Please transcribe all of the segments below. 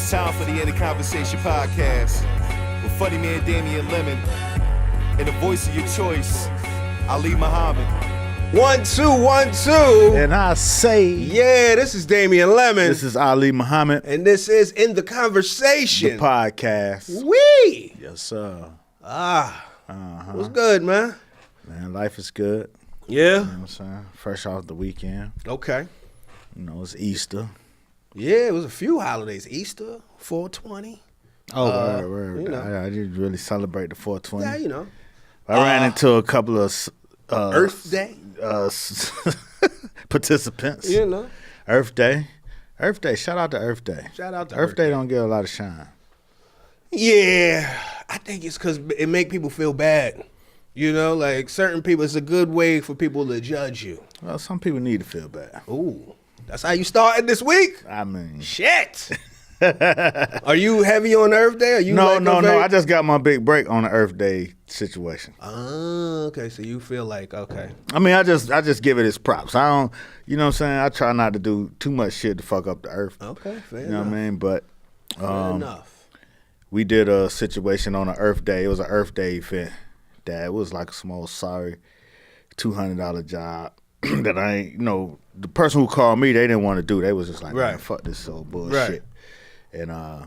It's time for the End of Conversation podcast with funny man Damien Lemon and the voice of your choice, Ali Muhammad. 1, 2, 1, 2. And I say, yeah, this is Damien Lemon. this is Ali Muhammad, And this is In the Conversation. the podcast. Wee! Yes, sir. What's good, man? Man, life is good. Yeah? You know what I'm saying? Fresh off the weekend. Okay. You know, it's Easter. Yeah, it was a few holidays. Easter, 420. Oh, word. you know. I didn't really celebrate the 420. Yeah, you know. I ran into a couple of Earth Day. participants. You know. Earth Day. Shout out to Earth Day. Shout out to Earth Day don't get a lot of shine. Yeah. I think it's because it make people feel bad. You know, like certain people, it's a good way for people to judge you. Well, some people need to feel bad. Ooh. That's how you started this week? I mean, Shit. Are you heavy on Earth Day? Are you no. very... I just got my big break on the Earth Day situation. Oh, okay. So you feel like, okay. I mean, I just give it its props. I don't, you know what I'm saying? I try not to do too much shit to fuck up the Earth. Okay, fair You enough. know what I mean? But Fair enough. we did a situation on an Earth Day. It was an Earth Day event that was like a small, sorry, $200 job that I ain't, the person who called me, they didn't want to do. They was just like, Right. man, fuck this old bullshit. Right. And I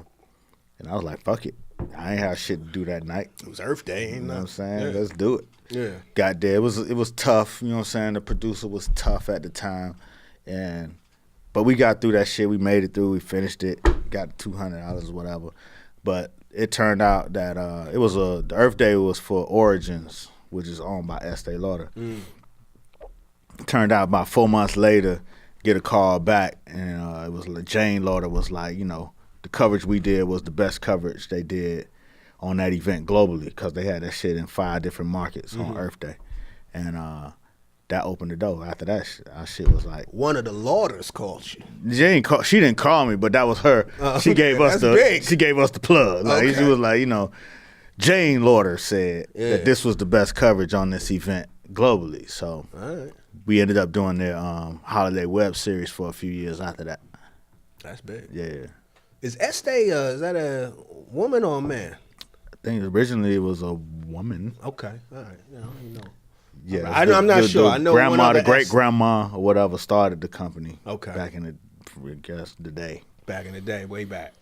was like, fuck it. I ain't have shit to do that night. It was Earth Day. You know what I'm saying? Yeah. Let's do it. Yeah. Got there. It was tough. You know what I'm saying? The producer was tough at the time, but we got through that shit. We made it through. We finished it. Got $200 or whatever. But it turned out that the Earth Day was for Origins, which is owned by Estee Lauder. It turned out about 4 months later, get a call back, and it was Jane Lauder was like, the coverage we did was the best coverage they did on that event globally because they had that shit in 5 different markets on Earth Day. And that opened the door. After that, our shit was like... One of the Lauders called you. She didn't call me, but that was her. She gave us big. She gave us the plug. Like, Okay. She was like, Jane Lauder said that this was the best coverage on this event globally. So All right. we ended up doing their holiday web series for a few years after that. That's big. Yeah. Is Estee, is that a woman or a man? I think originally it was a woman. Okay. All right. You know. Yeah, I'm not sure. I know grandma, one other the great grandma or whatever started the company. Okay. Back in the day. Back in the day, way back.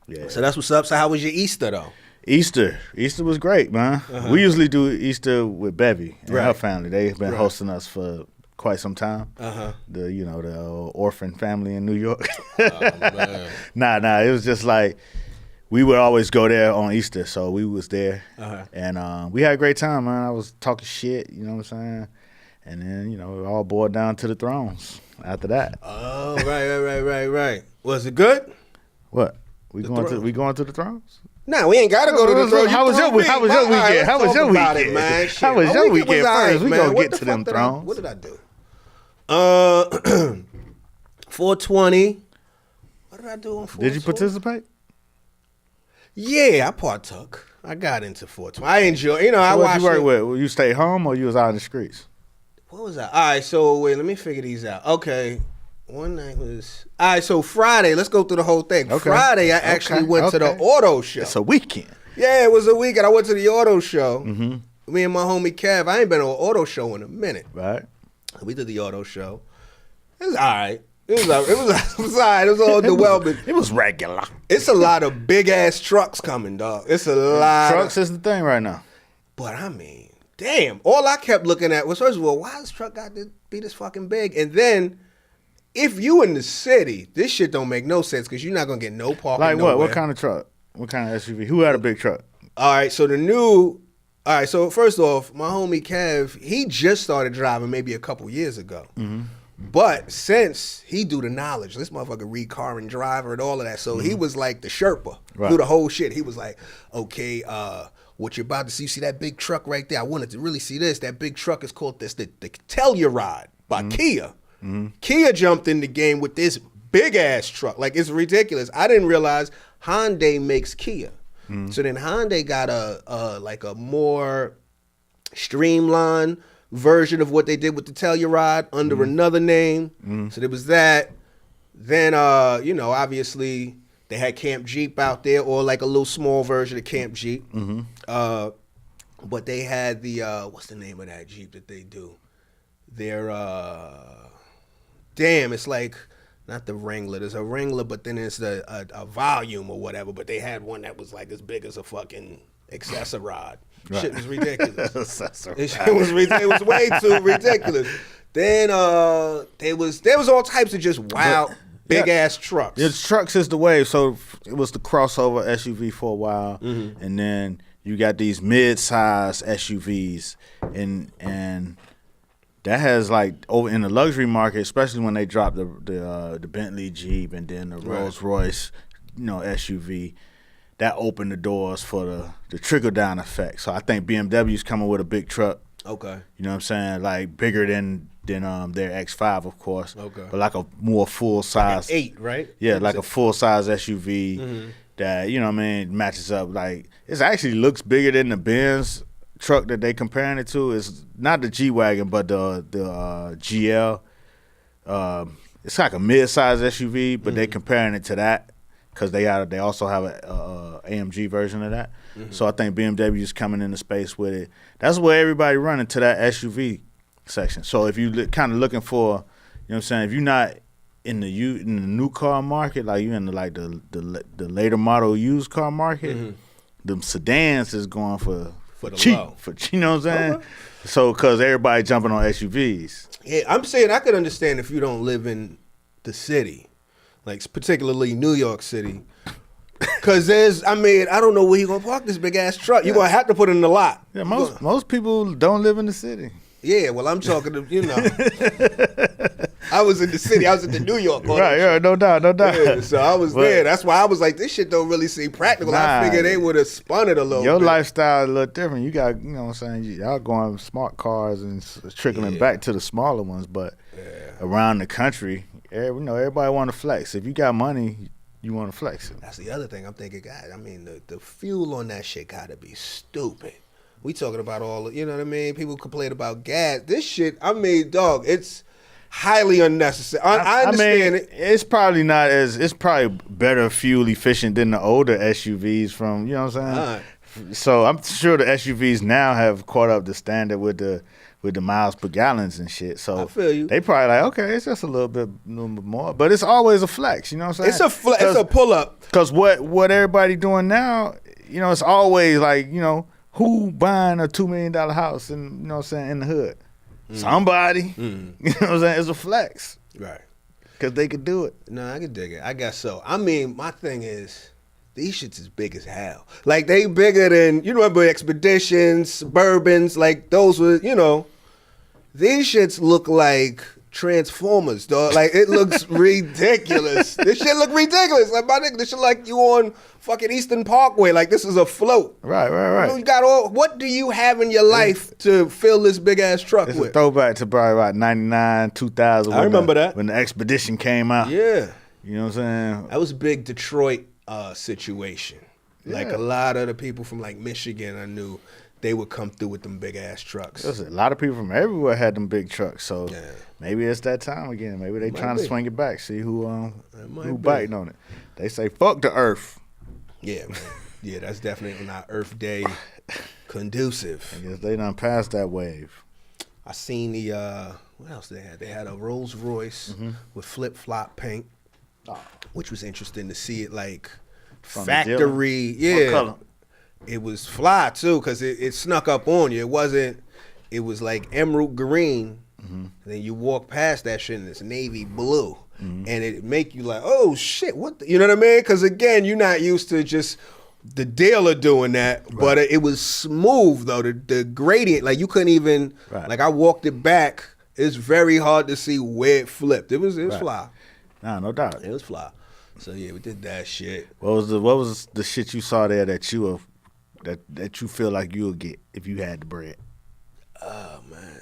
Yeah. So that's what's up. So how was your Easter, though? Easter was great, man. We usually do Easter with Bevy and Right. her family. They've been Right. hosting us for quite some time. The orphan family in New York. Oh, man. Nah. It was just like we would always go there on Easter, so we was there, and we had a great time, man. I was talking shit, you know what I'm saying, and then it all boiled down to the thrones after that. Oh, right. Was it good? What we going Thrones. to the thrones? Nah, we ain't gotta go to the throne. How was your weekend? How was your weekend? Man? How was your weekend first? We gonna What get the to them fuck did thrones. What did I do? 420. What did I do on 420? Did you participate? Yeah, I partook. I got into 420. I enjoy. I What watched you work it. with? You stay home or you was out in the streets? What was that? All right, so wait, let me figure these out. Okay. One night was... All right, so Friday, let's go through the whole thing. Okay. Friday, I actually went to the auto show. It's a weekend. Yeah, it was a weekend. I went to the auto show. Me and my homie Kev. I ain't been to an auto show in a minute. Right. We did the auto show. It was all right. It was all right. It was all underwhelming. It was regular. It's a lot of big-ass trucks coming, dog. It's a lot Trucks is the thing right now. But I mean, damn. All I kept looking at was, first of all, why this truck got to be this fucking big? And then, if you in the city, this shit don't make no sense because you're not going to get no parking Like nowhere. what? What kind of truck? What kind of SUV? Who had a big truck? All right, so so first off, my homie Kev, he just started driving maybe a couple years ago. But since he do the knowledge, this motherfucker read car and driver and all of that, so he was like the Sherpa through the whole shit. He was like, okay, what you're about to see, you see that big truck right there? I wanted to really see this. That big truck is called the Telluride by Kia. Kia jumped in the game with this big ass truck. Like, it's ridiculous. I didn't realize Hyundai makes Kia. So then Hyundai got a more streamlined version of what they did with the Telluride under another name. So there was that. Then, obviously, They had Camp Jeep out there, or like a little small version of Camp Jeep. But they had the what's the name of that Jeep that they do? They're it's like not the Wrangler. There's a Wrangler, but then it's a volume or whatever. But they had one that was like as big as a fucking Accessorod. Right. Shit was ridiculous. It was way too ridiculous. Then there was all types of just wild big ass trucks. Yeah, trucks is the wave. So it was the crossover SUV for a while, and then you got these mid-size SUVs, and that has like over in the luxury market, especially when they dropped the Bentley Jeep and then the Rolls Royce, SUV. That opened the doors for the trickle down effect. So I think BMW's coming with a big truck. Okay. You know what I'm saying? Like bigger than their X5, of course. Okay. But like a more full size. Like an 8, right? Yeah, like a full size SUV that, matches up. Like it actually looks bigger than the Benz truck that they comparing it to. It's not the G-Wagon, but the GL. It's like a mid-size SUV, but they comparing it to that. Because they also have a AMG version of that. So I think BMW is coming into space with it. That's where everybody running to that SUV section. So if you kind of looking for, you know what I'm saying, if you're not in the new car market, like you're in the later model used car market, the sedans is going for cheap. Low. You know what I'm saying? Okay. So because everybody jumping on SUVs. Yeah, I'm saying I could understand if you don't live in the city. Like particularly New York City, because I don't know where you gonna park this big ass truck. You're gonna have to put it in the lot. Yeah, most people don't live in the city. Yeah, well, I'm talking to I was in the city. I was in the New York. Right, yeah, no doubt. Yeah, so I was there. That's why I was like, this shit don't really seem practical. I figured they would have spun it a little. Your bit. Lifestyle is a little different. You got, you know what I'm saying, y'all going smart cars and trickling back to the smaller ones, but around the country. Everybody want to flex. If you got money, you want to flex it. That's the other thing I'm thinking, God. The fuel on that shit got to be stupid. We talking about all, you know what I mean? People complain about gas. This shit, dog, it's highly unnecessary. I understand it. It's probably not it's probably better fuel efficient than the older SUVs from, you know what I'm saying? Right. So I'm sure the SUVs now have caught up the standard with the miles per gallons and shit. So I feel you. They probably like, okay, it's just a little bit more. But it's always a flex, you know what I'm saying? It's a pull up. Because what everybody doing now, it's always like, who buying a $2 million house in, in the hood? Somebody. You know what I'm saying? It's a flex. Right. Because they could do it. No, I can dig it. I guess so. My thing is, these shits is big as hell. Like, they bigger than, remember Expeditions, Suburbans, like those were, these shits look like Transformers, dog. Like, it looks ridiculous. This shit look ridiculous. Like, my nigga, this shit like you on fucking Eastern Parkway. Like, this is a float. Right. You got what do you have in your life to fill this big ass truck it's with? It's a throwback to probably about 99, 2000. I remember that. When the Expedition came out. Yeah. You know what I'm saying? That was a big Detroit situation. Yeah. Like, a lot of the people from, like, Michigan, I knew they would come through with them big ass trucks. A lot of people from everywhere had them big trucks, so maybe it's that time again. Maybe they trying to swing it back, see who biting on it. They say fuck the Earth. Yeah, man. Yeah, that's definitely not Earth Day conducive. I guess they done passed that wave. I seen the what else they had? They had a Rolls Royce with flip flop paint, which was interesting to see it like from factory. Yeah. What color? It was fly too, cause it snuck up on you. It was like emerald green. And then you walk past that shit and it's navy blue. And it make you like, oh shit, what you know what I mean? Cause again, you're not used to just the dealer doing that. Right. But it was smooth though. The gradient, like you couldn't even like I walked it back. It's very hard to see where it flipped. It was fly. Nah, no doubt. It was fly. So yeah, we did that shit. What was the shit you saw there that you that you feel like you would get if you had the bread? Oh man,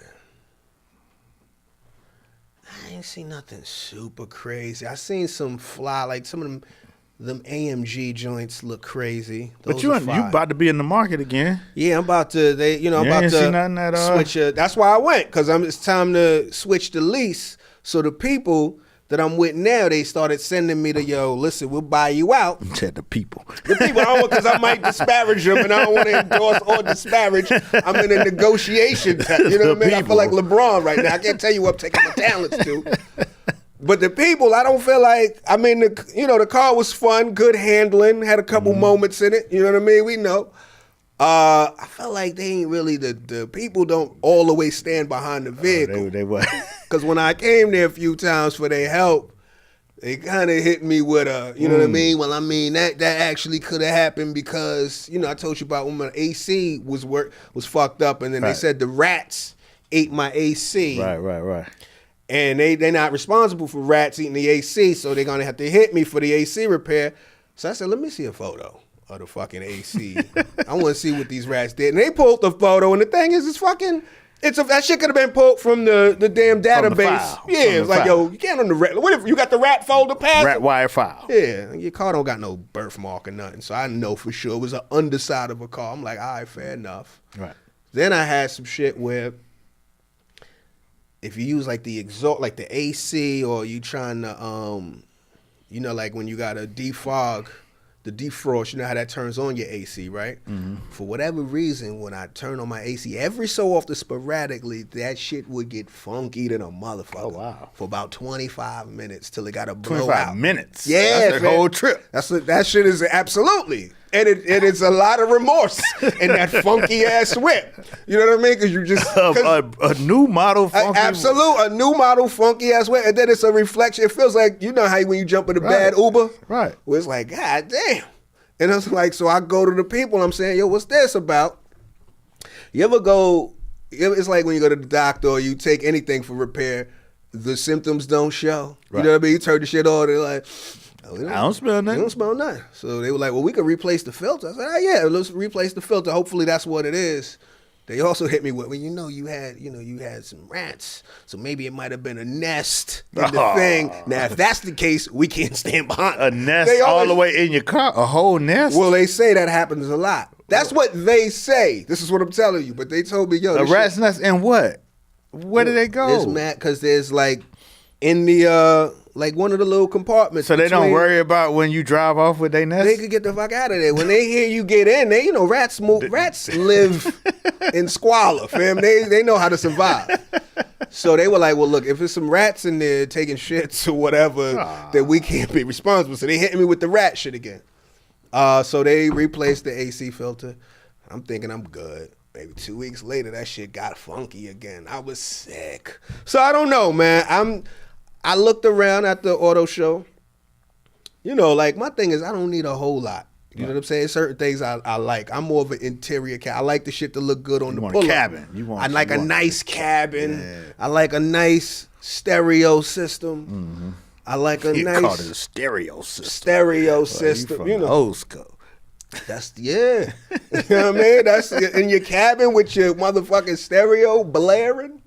I ain't seen nothing super crazy. I seen some fly, like some of them AMG joints look crazy. Those but you about to be in the market again? Yeah, I'm about to. I'm about to switch. That's why I went, because it's time to switch the lease. So the people that I'm with now, they started sending me yo, listen, we'll buy you out. Said the people. The people, because I might disparage them, and I don't want to endorse or disparage. I'm in a negotiation. You know what I mean? I feel like LeBron right now. I can't tell you what I'm taking my talents to. But the people, I don't feel like, I mean, the car was fun, good handling, had a couple moments in it. You know what I mean? We know. I felt like they ain't really, the people don't all the way stand behind the vehicle. They were. Because when I came there a few times for their help, they kind of hit me with you know what I mean? Well, I mean, that actually could have happened because, I told you about when my AC was fucked up, and then they said the rats ate my AC. Right. And they're not responsible for rats eating the AC, so they're going to have to hit me for the AC repair. So I said, let me see a photo of the fucking AC. I want to see what these rats did. And they pulled the photo, and the thing is, that shit could have been pulled from the damn database. It's like, yo, you can't on the rat. What if you got the rat folder passed? Rat wire file. Yeah, your car don't got no birthmark or nothing. So I know for sure it was an underside of a car. I'm like, all right, fair enough. Right. Then I had some shit where if you use like the exhaust, like the AC, or you trying to, like when you got a defog, the defrost, you know how that turns on your AC, right? Mm-hmm. For whatever reason, when I turn on my AC, every so often, sporadically, that shit would get funky than a motherfucker. Oh, wow. For about 25 minutes till it got to blow 25 out. minutes? Yeah. That's the whole trip. That shit is absolutely. And it is a lot of remorse in that funky ass whip. You know what I mean? Because you just a new model funky. A new model funky ass whip, and then it's a reflection. It feels like how when you jump in a bad Uber, right? Where it's like, God damn. And it's like, so I go to the people. I'm saying, yo, what's this about? You ever go? It's like when you go to the doctor or you take anything for repair, the symptoms don't show. Right. You know what I mean? You turn the shit on, they're like, I don't smell nothing. You don't smell nothing. So they were like, well, we could replace the filter. I said, oh, yeah, let's replace the filter. Hopefully that's what it is. They also hit me with, well, you had some rats, so maybe it might have been a nest in the thing. Now, if that's the case, we can't stand behind a nest all the way in your car, a whole nest. Well, they say that happens a lot. That's what they say. This is what I'm telling you. But they told me, yo, a rat's nest in what? Where did they go? It's mad because there's like in the like one of the little compartments. So they don't worry about when you drive off with their nest? They could get the fuck out of there. When they hear you get in, rats live in squalor, fam. They know how to survive. So they were like, well, look, if there's some rats in there taking shits or whatever, then we can't be responsible. So they hitting me with the rat shit again. So they replaced the AC filter. I'm thinking I'm good. Maybe 2 weeks later, that shit got funky again. I was sick. So I don't know, man. I looked around at the auto show. Like my thing is I don't need a whole lot. You know what I'm saying? Certain things I like. I'm more of an interior cat. I like the shit to look good on the pull-up. Cabin. I like a nice cabin. Yeah. I like a nice stereo system. Mm-hmm. I like a nice... called it a stereo system. Stereo system. You know. Old school. That's, yeah. You know what I mean? That's in your cabin with your motherfucking stereo blaring.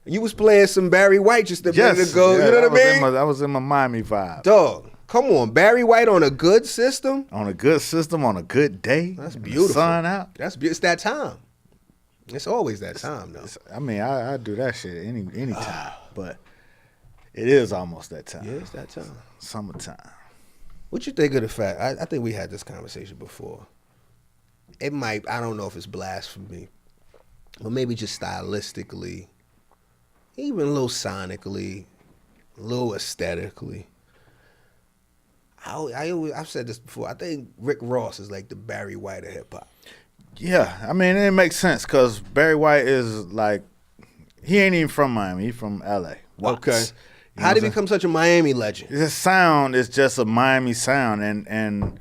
You was playing some Barry White just a minute ago. You know what I mean? I was in my Miami vibe. Dog, come on. Barry White on a good system? On a good system, on a good day. That's beautiful. Sun out. It's that time. It's always that time, though. I mean, I do that shit any time. But it is almost that time. Yeah, it's that time. Summertime. What you think of the fact? I think we had this conversation before. It might, I don't know if it's blasphemy, but maybe just stylistically, even a little sonically, a little aesthetically. I've said this before. I think Rick Ross is like the Barry White of hip hop. Yeah, I mean, it makes sense because Barry White is like, he ain't even from Miami. He's from L.A. Watts. Okay. How did he become such a Miami legend? His sound is just a Miami sound, and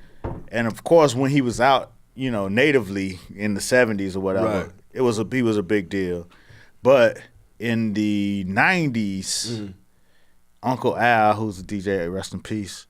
of course when he was out, natively in the 70s or whatever, right. he was a big deal. But in the 90s, Uncle Al, who's a DJ, rest in peace,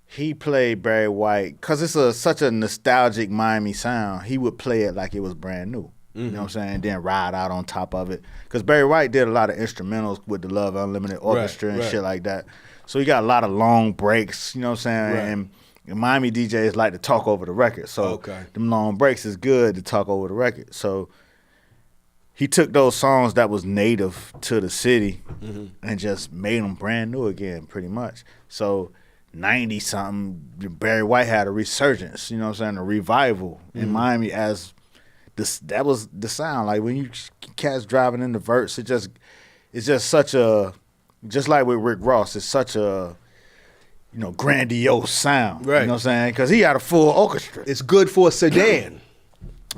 he played Barry White because it's such a nostalgic Miami sound. He would play it like it was brand new. You know what I'm saying? And then ride out on top of it. Because Barry White did a lot of instrumentals with the Love Unlimited Orchestra and shit like that. So he got a lot of long breaks, you know what I'm saying? Right. And Miami DJs like to talk over the record. So them long breaks is good to talk over the record. So he took those songs that was native to the city and just made them brand new again, pretty much. So 90-something, Barry White had a resurgence, you know what I'm saying, a revival in Miami as this. That was the sound. Like when you cats driving in the verse, it's just such a, just like with Rick Ross, it's such a, grandiose sound. Right. You know what I'm saying? Because he had a full orchestra. It's good for a sedan.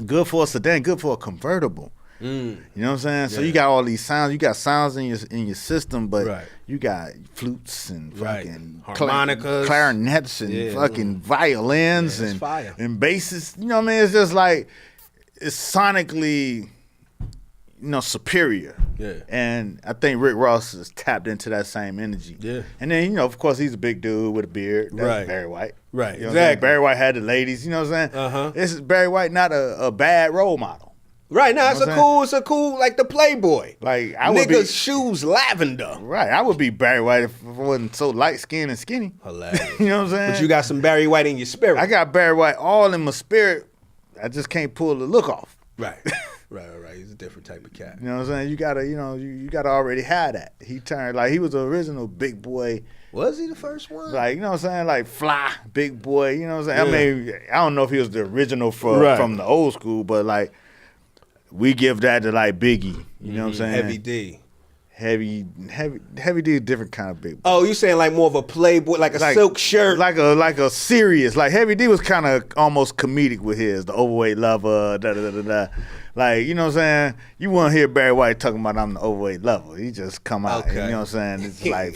Good for a sedan, good for a convertible. You know what I'm saying? So Yeah. you got all these sounds. You got sounds in your system, but Right. you got flutes and Right. fucking Harmonicas. clarinets and fucking violins Yeah, it's fire. and basses. You know what I mean? It's just like it's sonically, superior. Yeah. And I think Rick Ross has tapped into that same energy. Yeah. And then of course, he's a big dude with a beard. That's Right. Barry White. Right, You know what I'm saying? exactly. Barry White had the ladies. You know what I'm saying? Uh-huh. This is Barry White, not a bad role model. Right now, You know what it's a cool, like the Playboy. Like I would be Niggas' shoes lavender. right. I would be Barry White if I wasn't so light skinned and skinny. Hilarious. You know what I'm saying? But you got some Barry White in your spirit. I got Barry White all in my spirit. I just can't pull the look off. Right. Right. He's a different type of cat. You know what I'm saying? You gotta, you gotta already have that. He turned like he was the original big boy. Was he the first one? Like, you know what I'm saying? Like fly, big boy. You know what I'm saying? Yeah. I mean, I don't know if he was the original Right. from the old school, but like we give that to like Biggie. You know what I'm saying? Heavy D. Heavy D, a different kind of big boy. Oh, you saying like more of a Playboy, like a silk shirt? like a serious, like Heavy D was kind of almost comedic with his, the overweight lover, da da da da da. Like, you know what I'm saying? You won't hear Barry White talking about I'm the overweight lover. He just come out, Okay. you know what I'm saying? It's like,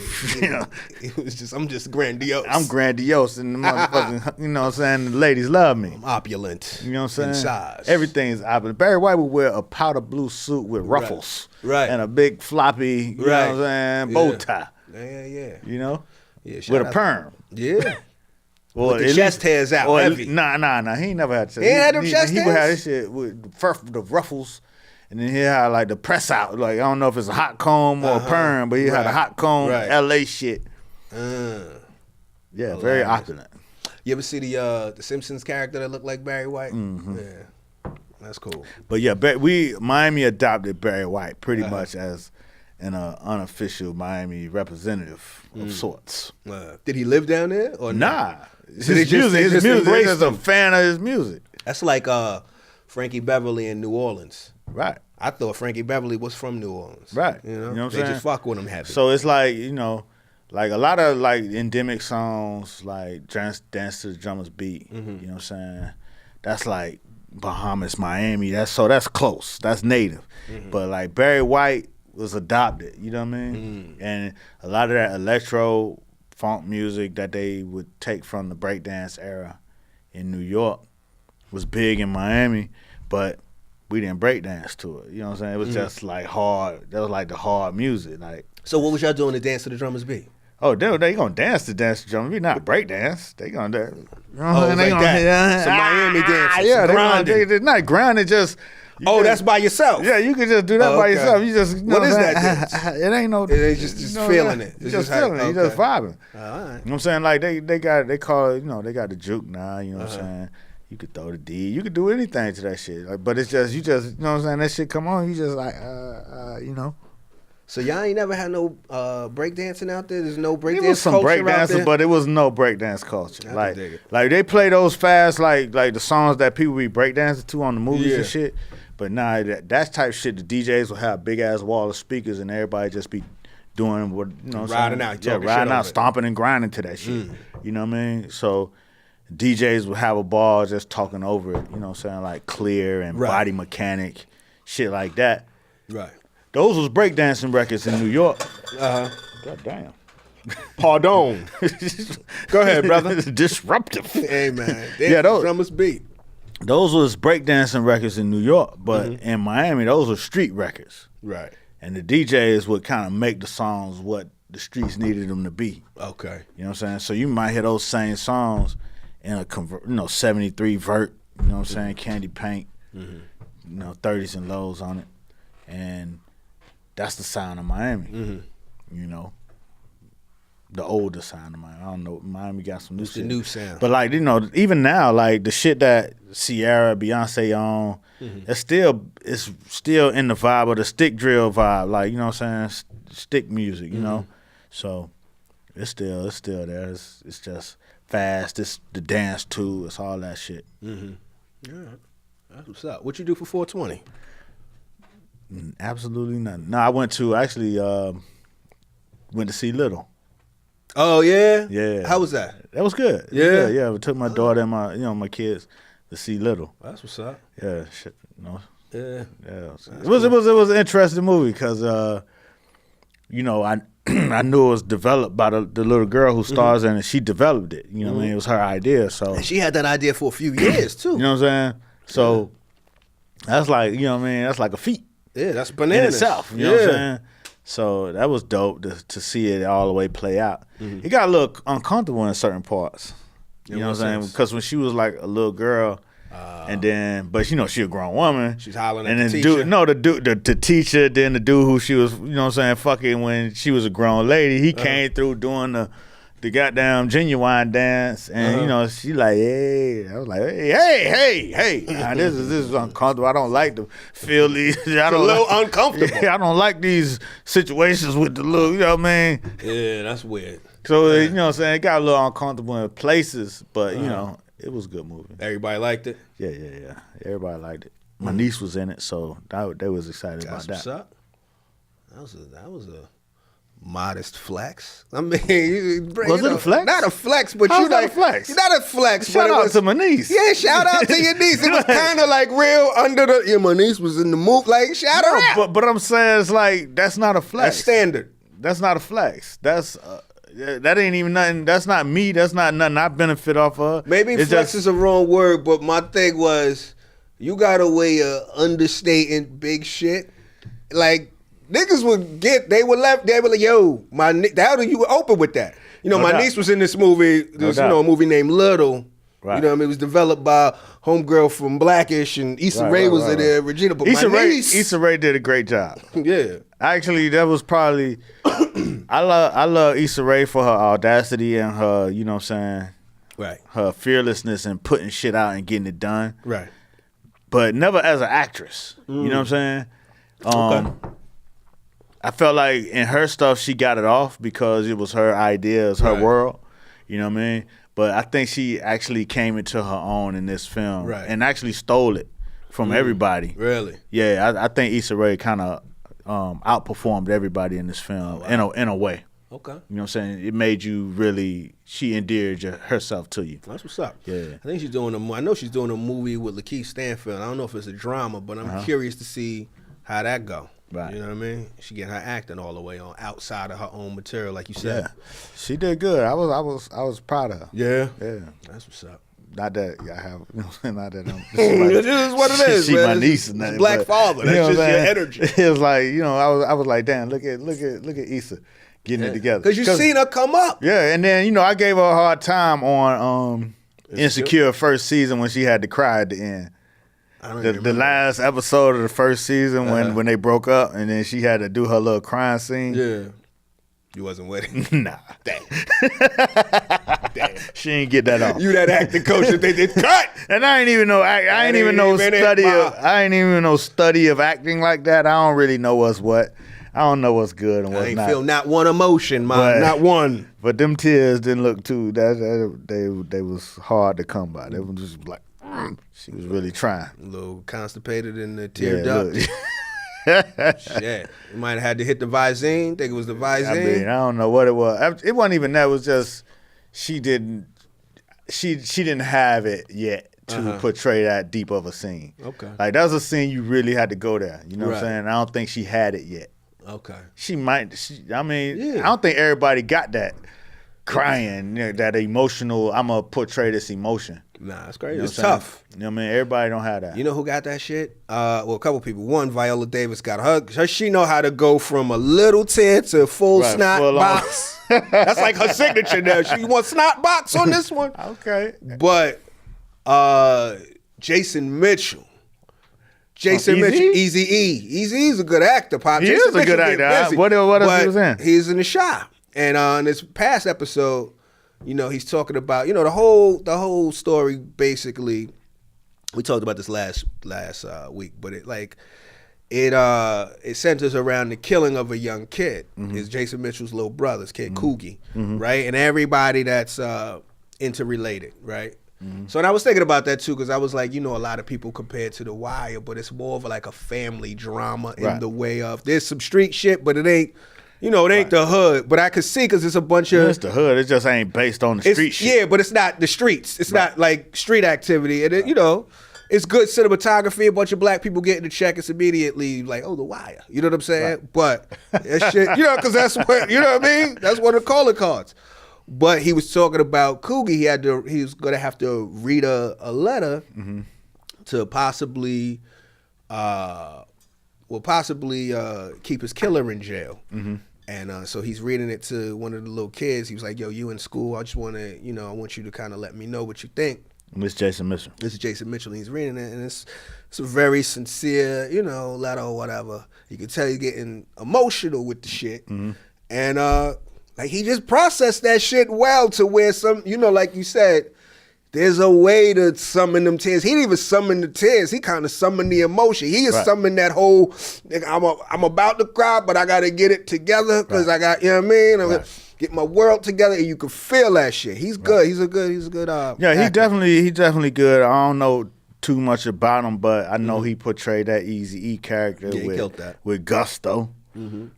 It was just, I'm just grandiose. I'm grandiose and the motherfucking, you know what I'm saying? The ladies love me. I'm opulent. You know what I'm saying? In size. Everything's opposite. Barry White would wear a powder blue suit with ruffles. Right. And a big floppy, you Right. know what I'm saying, bow Yeah. tie. Yeah. You know? Yeah. shout With a out- perm. Yeah. Or With the at chest hairs out, or at heavy. least- Nah. He ain't never had chest. He ain't had them chest He would hairs? have this shit with the ruffles, and then he had like the press out. Like I don't know if it's a hot comb or a perm, but he had a Right. hot comb, Right. LA shit. Uh. Yeah, very Hilarious. opulent. You ever see the Simpsons character that looked like Barry White? Yeah. That's cool. But yeah, Miami adopted Barry White pretty much as an unofficial Miami representative of sorts. Did he live down there or not? Nah, So they his just- music. they His just music. embraced He's just a him. fan of his music. That's like Frankie Beverly in New Orleans. Right. I thought Frankie Beverly was from New Orleans. Right. You know You know what I'm they saying? just fuck with him heavy. So it's like, like a lot of like endemic songs like Dance to the Drummer's Beat, you know what I'm saying? That's like Bahamas, Miami. That's close. That's native. But like Barry White was adopted, you know what I mean? And a lot of that electro funk music that they would take from the breakdance era in New York was big in Miami, but we didn't breakdance to it. You know what I'm saying? It was just like hard. That was like the hard music. Like, So what was y'all doing to Dance to the Drummers Beat? oh, they gonna dance to Dance to Drummer Beat, not breakdance. They gonna dance. You know what I'm Oh, saying? it's like that. Some Miami dancing, Yeah, some they grinding. they're not grinding. Just That's by yourself. yeah. You can just do that Oh, by okay. yourself. You just What is that dance? dance? It ain't no. It ain't just you know, feeling it. You It's just just how- feeling it. You just okay. vibing. All right. You know what I'm saying? Like they call it, they got the juke now, you know what I'm saying? You could throw the D, you could do anything to that shit. Like, but it's just you know what I'm saying, that shit come on, you just like So y'all ain't never had no breakdancing out there? There's no There breakdance was some culture out breakdancing, there? but it was no breakdance culture. I can dig it. Like they play those fast, like the songs that people be breakdancing to on the movies Yeah. and shit. But nah, that type shit, the DJs will have a big ass wall of speakers and everybody just be doing what Riding out, yeah, talking riding shit out, over it. stomping and grinding to that shit. You know what I mean? So DJs will have a ball just talking over it. You know what I'm saying? Like Clear and Right. Body Mechanic, shit like that. Right. Those was breakdancing records in New York. Uh-huh. God damn. Pardon. Go ahead, brother. Disruptive. Hey, man. Dance Yeah, to the those- Drummers Beat. Those was breakdancing records in New York, but in Miami, those were street records. Right. And the DJs would kind of make the songs what the streets needed them to be. Okay. You know what I'm saying? So you might hear those same songs in a 73 vert, you know what I'm saying? Candy paint, 30s and lows on it. And that's the sound of Miami, you know? the older sound of Miami. I don't know. Miami got some new It's shit. the new sound. But like, you know, even now, like the shit that Ciara, Beyonce on, it's still in the vibe of the stick drill vibe. Like, you know what I'm saying? Stick music, you know? So it's still there. It's just fast. It's the dance too. It's all that shit. Yeah, that's what's up. What you do for 420? Absolutely nothing. No, I went to see Little. Oh yeah, Yeah. How was that? That was good. Yeah? Yeah. I took my daughter and my kids to see Little. That's what's up. Yeah, shit, you know. Yeah. Yeah, it was an interesting movie because you know, I knew it was developed by the little girl who stars in it. She developed it. You know what I mean? It was her idea. So And she had that idea for a few years too. you know what I'm saying? So that's like, you know what I mean? That's like a feat Yeah, that's in bananas. itself. You know what I'm saying? So that was dope to see it all the way play out. It got a little uncomfortable in certain parts. You know what I'm saying? Because when she was like a little girl, and then, but you know, she a grown woman. She's hollering and at then the teacher. the teacher, then the dude who she was, you know what I'm saying, fucking when she was a grown lady, he came through doing the goddamn Genuine dance, and you know, she like, hey, I was like, hey, nah, this is uncomfortable. I don't like to feel these. I don't a little like, uncomfortable. Yeah, I don't like these situations with the little, you know what I mean? Yeah, that's weird. So you know what I'm saying, it got a little uncomfortable in places, but you know, it was a good movie. Everybody liked it. Yeah. Everybody liked it. My niece was in it, so they was excited about That's that. what's up. That was a modest flex. I mean, was it a flex? Not a flex, but How's you that like a flex? Not a flex. Shout but out it was, to my niece. Yeah, shout out to your niece. It was kind of like real under the. Yeah, my niece was in the move. Like shout out. But I'm saying it's like that's not a flex. That's standard. That's not a flex. That's that ain't even nothing. That's not me. That's not nothing I benefit off of. Maybe it's flex just, is a wrong word, but my thing was, you got a way of understating big shit. Like niggas would get, they were like, yo, how do you open with that? You know, No my doubt. niece was in this movie. There was, doubt. a movie named Little. Right. You know what I mean? It was developed by homegirl from Blackish, and Issa Rae was in there, Regina. But Issa my Rae, niece, Issa Rae did a great job. yeah. Actually, that was probably I love Issa Rae for her audacity and her, you know what I'm saying, Right. her fearlessness and putting shit out and getting it done. Right. But never as an actress. You know what I'm saying? Okay. I felt like in her stuff she got it off because it was her idea, it's her Right. world. You know what I mean? But I think she actually came into her own in this film Right. and actually stole it from everybody. Really? Yeah, I think Issa Rae kind of outperformed everybody in this film in a way. Okay. You know what I'm saying? It made you really, she endeared herself to you. That's what's up. Yeah. I think she's doing I know she's doing a movie with Lakeith Stanfield. I don't know if it's a drama, but I'm curious to see how that go. Right. You know what I mean? She getting her acting all the way on outside of her own material, like you said. Yeah, she did good. I was proud of her. Yeah. Yeah. That's what's up. Not that I have, you know what I'm saying? Not that I'm. It is what it is, She man. my It's niece just- and that. it's black but, father. That's you know just what I'm your saying? energy. It was like, you know, I was like, damn, look at Issa getting it together. Because you seen her come up. Yeah, and then you know I gave her a hard time on Insecure first season when she had to cry at the end. I don't The remember. last episode of the first season when they broke up and then she had to do her little crying scene. Yeah. You wasn't with it. Nah. Damn. She ain't get that off. You that acting coach that they did cut. And I ain't even know I ain't even know study of acting like that. I don't really know what's what. I don't know what's good and I what's ain't not. feel not one emotion, man. But- Not one. But them tears didn't look too. They was hard to come by. They were just like she was really trying. A little constipated and teared Yeah, up. look. Shit. You might have had to hit the Visine. Think it was the Visine. I mean, I don't know what it was. It wasn't even that. It was just she didn't have it yet to portray that deep of a scene. Okay. Like that was a scene you really had to go there. You know what I'm Right. saying? I don't think she had it yet. Okay. She might. I mean, Yeah. I don't think everybody got that crying, you know, that emotional. I'm gonna portray this emotion. Nah, it's crazy. You know It's what I'm saying? tough. You know what I mean? Everybody don't have that. You know who got that shit? Well, a couple people. One, Viola Davis got her. She know how to go from a little tear to a full Right, snot full on. box. That's like her signature now. She want snot box on this one. Okay. But Jason Mitchell. Jason Eazy-E? Mitchell, Eazy-E. Eazy-E's a good actor, Pop. He Jason is a good Mitchell get actor. busy, What else he but was in? He's in The Shop. And in this past episode, you know, he's talking about, you know, the whole story basically. We talked about this last week, but it centers around the killing of a young kid. It's Jason Mitchell's little brother's kid, Coogie, right? And everybody that's interrelated, right? So, and I was thinking about that too, because I was like, you know, a lot of people compare it to The Wire, but it's more of like a family drama in the way of there's some street shit, but it ain't. You know, it ain't the hood, but I could see because it's a bunch of... It's the hood. It just ain't based on the street shit. Yeah, but it's not the streets. It's not like street activity. And, you know, it's good cinematography. A bunch of black people getting the check. It's immediately like, oh, The Wire. You know what I'm saying? Right. But that shit, you know, because that's what, you know what I mean? That's one of the calling cards. But he was talking about Coogie. He was going to have to read a letter to possibly keep his killer in jail. And so he's reading it to one of the little kids. He was like, yo, you in school. I just want to, you know, I want you to kind of let me know what you think. And this is Jason Mitchell. This is Jason Mitchell. And he's reading it, and it's a very sincere, you know, letter or whatever. You can tell he's getting emotional with the shit. And like he just processed that shit well to where some, you know, like you said, there's a way to summon them tears. He didn't even summon the tears. He kind of summoned the emotion. He just summoned that whole, I'm about to cry, but I got to get it together because I got, you know what I mean? I'm gonna get my world together, and you can feel that shit. He's good. He's a good yeah, actor. He's definitely good. I don't know too much about him, but I know he portrayed that Eazy-E character with gusto.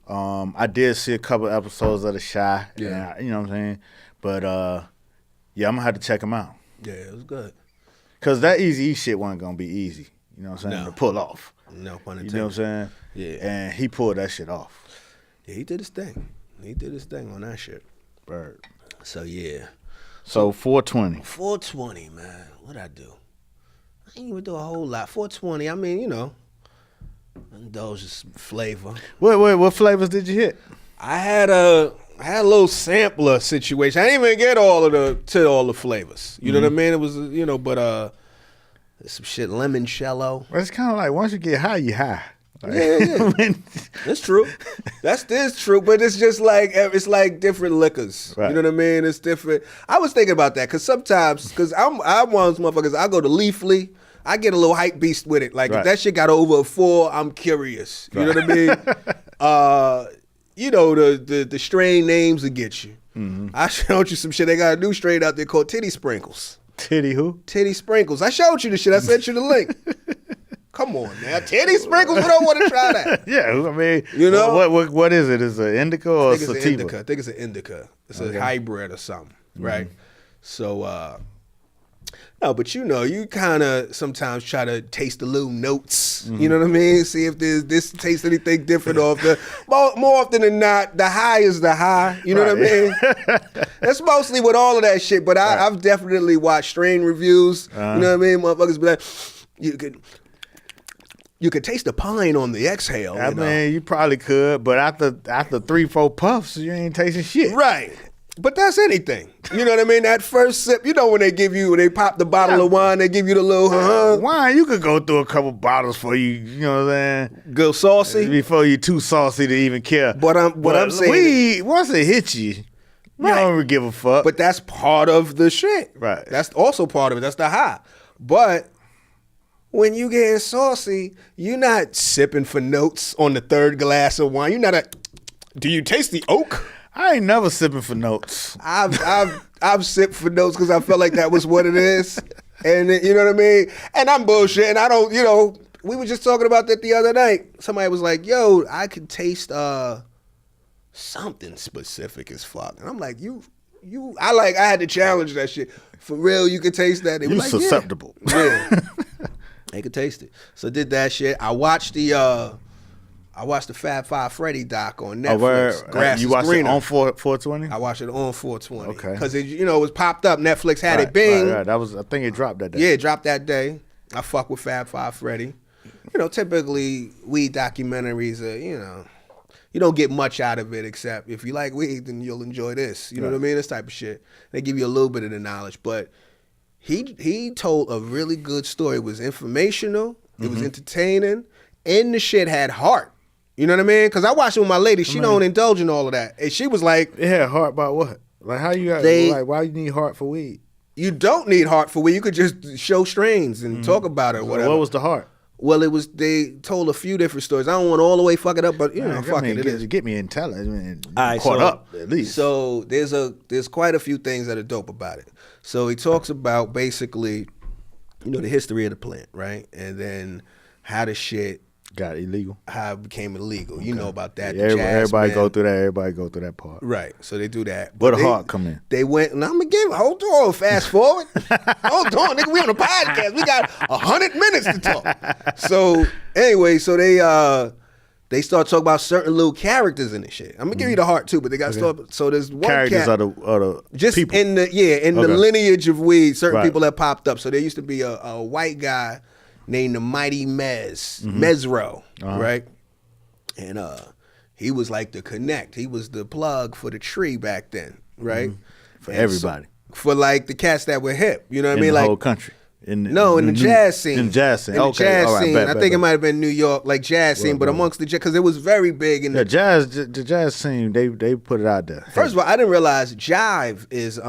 I did see a couple episodes of The Chi. Yeah. You know what I'm saying? But yeah, I'm going to have to check him out. Yeah, it was good. Because that Eazy-E shit wasn't going to be easy, you know what I'm saying, to pull off. No pun intended. You know what I'm saying? Yeah. And he pulled that shit off. Yeah, he did his thing. He did his thing on that shit. Bird. So, yeah. So 420. 420, man. What'd I do? I didn't even do a whole lot. 420, I mean, you know, indulge some flavor. What flavors did you hit? I had a little sampler situation. I didn't even get all the flavors. You know what I mean? It was, you know, but some shit, limoncello. Well, it's kind of like once you get high, you high. Like, yeah. That's true. That's true. But it's just like, it's like different liquors. Right. You know what I mean? It's different. I was thinking about that because sometimes, because I'm one of those motherfuckers, I go to Leafly, I get a little hype beast with it. Like if that shit got over a 4, I'm curious. You know what I mean? You know, the strain names will get you. I showed you some shit. They got a new strain out there called Titty Sprinkles. Titty who? Titty Sprinkles. I showed you the shit. I sent you the link. Come on now. Titty Sprinkles, we don't want to try that. Yeah, I mean, you know? What is it? Is it an indica or a sativa? I think it's an indica. It's a hybrid or something, right? So, no, but you know, you kind of sometimes try to taste the little notes. You know what I mean? See if this tastes anything different off the. More often than not, the high is the high. You know what I mean? That's mostly with all of that shit. But I've definitely watched strain reviews. You know what I mean? Motherfuckers be like, you could taste the pine on the exhale. I mean, you probably could, but after 3-4 puffs, you ain't tasting shit. Right. But that's anything. You know what I mean? That first sip, you know when they pop the bottle of wine, they give you the little wine, you could go through a couple bottles before you know what I'm saying? Go saucy? Before you too saucy to even care. But I'm saying, weed, once it hits you, you don't really give a fuck. But that's part of the shit. Right. That's also part of it. That's the high. But when you getting saucy, you're not sipping for notes on the third glass of wine. You're not do you taste the oak? I ain't never sipping for notes. I've sipped for notes because I felt like that was what it is. And you know what I mean? And I'm bullshit. And I don't, you know, we were just talking about that the other night. Somebody was like, yo, I could taste something specific as fuck. And I'm like, I had to challenge that shit. For real, you could taste that. They you were like, susceptible. Yeah. They could taste it. So did that shit. I watched the Fab Five Freddy doc on Netflix. Grass you watched greener. it on 420? I watched it on 420. Okay. Because it was popped up. Netflix had it bing. Right. That was, I think it dropped that day. Yeah, it dropped that day. I fuck with Fab Five Freddy. You know, typically weed documentaries are, you know, you don't get much out of it except if you like weed, then you'll enjoy this. You know what I mean? This type of shit. They give you a little bit of the knowledge, but he told a really good story. It was informational. It was entertaining, and the shit had heart. You know what I mean? Because I watched it with my lady. She don't indulge in all of that. And she was like... It had heart about what? Like, how you got... like, why you need heart for weed? You don't need heart for weed. You could just show strains and talk about it or whatever. What was the heart? Well, they told a few different stories. I don't want to all the way fuck it up, but, fuck it. Get me intelligent. All right, caught up, at least. So there's quite a few things that are dope about it. So he talks about basically, the history of the plant, right? And then how the shit got illegal. How it became illegal. Okay. You know about that. Yeah, everybody go through that. Everybody go through that part. Right. So they do that. Where the heart come in? They went, and I'm going to give, hold on, fast forward. Hold on, nigga, we on a podcast. We got 100 minutes to talk. So anyway, so they start talking about certain little characters in this shit. I'm going to give you the heart too, but they got to start. So there's one characters are the just people. In the lineage of weed, certain people that popped up. So there used to be a white guy named the Mighty Mesro, right? And he was like the connect. He was the plug for the tree back then, right? For everybody. So, for like the cats that were hip, you know what I mean? In the like whole country. In the jazz scene. In the jazz scene. In the Okay. jazz All right. scene. I think it might have been New York, like jazz scene, but amongst the jazz, because it was very big. In the jazz scene, they put it out there. First of all, I didn't realize jive is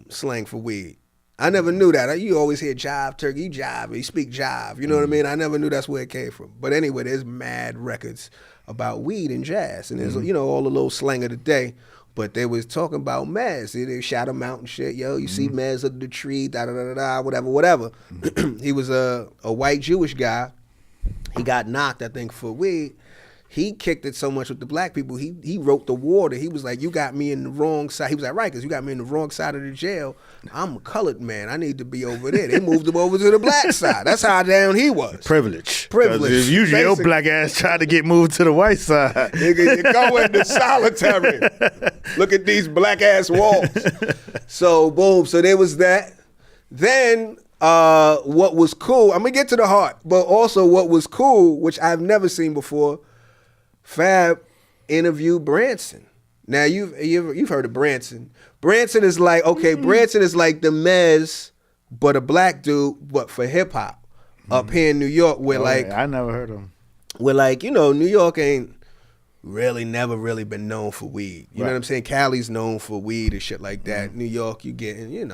slang for weed. I never knew that. You always hear jive, turkey, you jive, you speak jive. You know what I mean? I never knew that's where it came from. But anyway, there's mad records about weed and jazz. And there's, all the little slang of the day. But they was talking about Mez. They shot him out and shit. Yo, you see Mez under the tree, da-da-da-da-da, whatever. He was a white Jewish guy. He got knocked, I think, for weed. He kicked it so much with the black people, he wrote the warden. He was like, you got me in the wrong side. He was like, right, because you got me in the wrong side of the jail. I'm a colored man. I need to be over there. They moved him over to the black side. That's how down he was. Privilege. basically. Usually your black ass trying to get moved to the white side. Nigga, you go into solitary. Look at these black ass walls. So, boom. So there was that. Then... what was cool, I'm going to get to the heart, but also what was cool, which I've never seen before, Fab interviewed Branson. Now, you've heard of Branson. Branson is like, Branson is like the Mez, but a black dude, but for hip-hop, up here in New York, where I never heard of him. Where New York ain't never really been known for weed. You know what I'm saying? Cali's known for weed and shit like that. New York, you getting,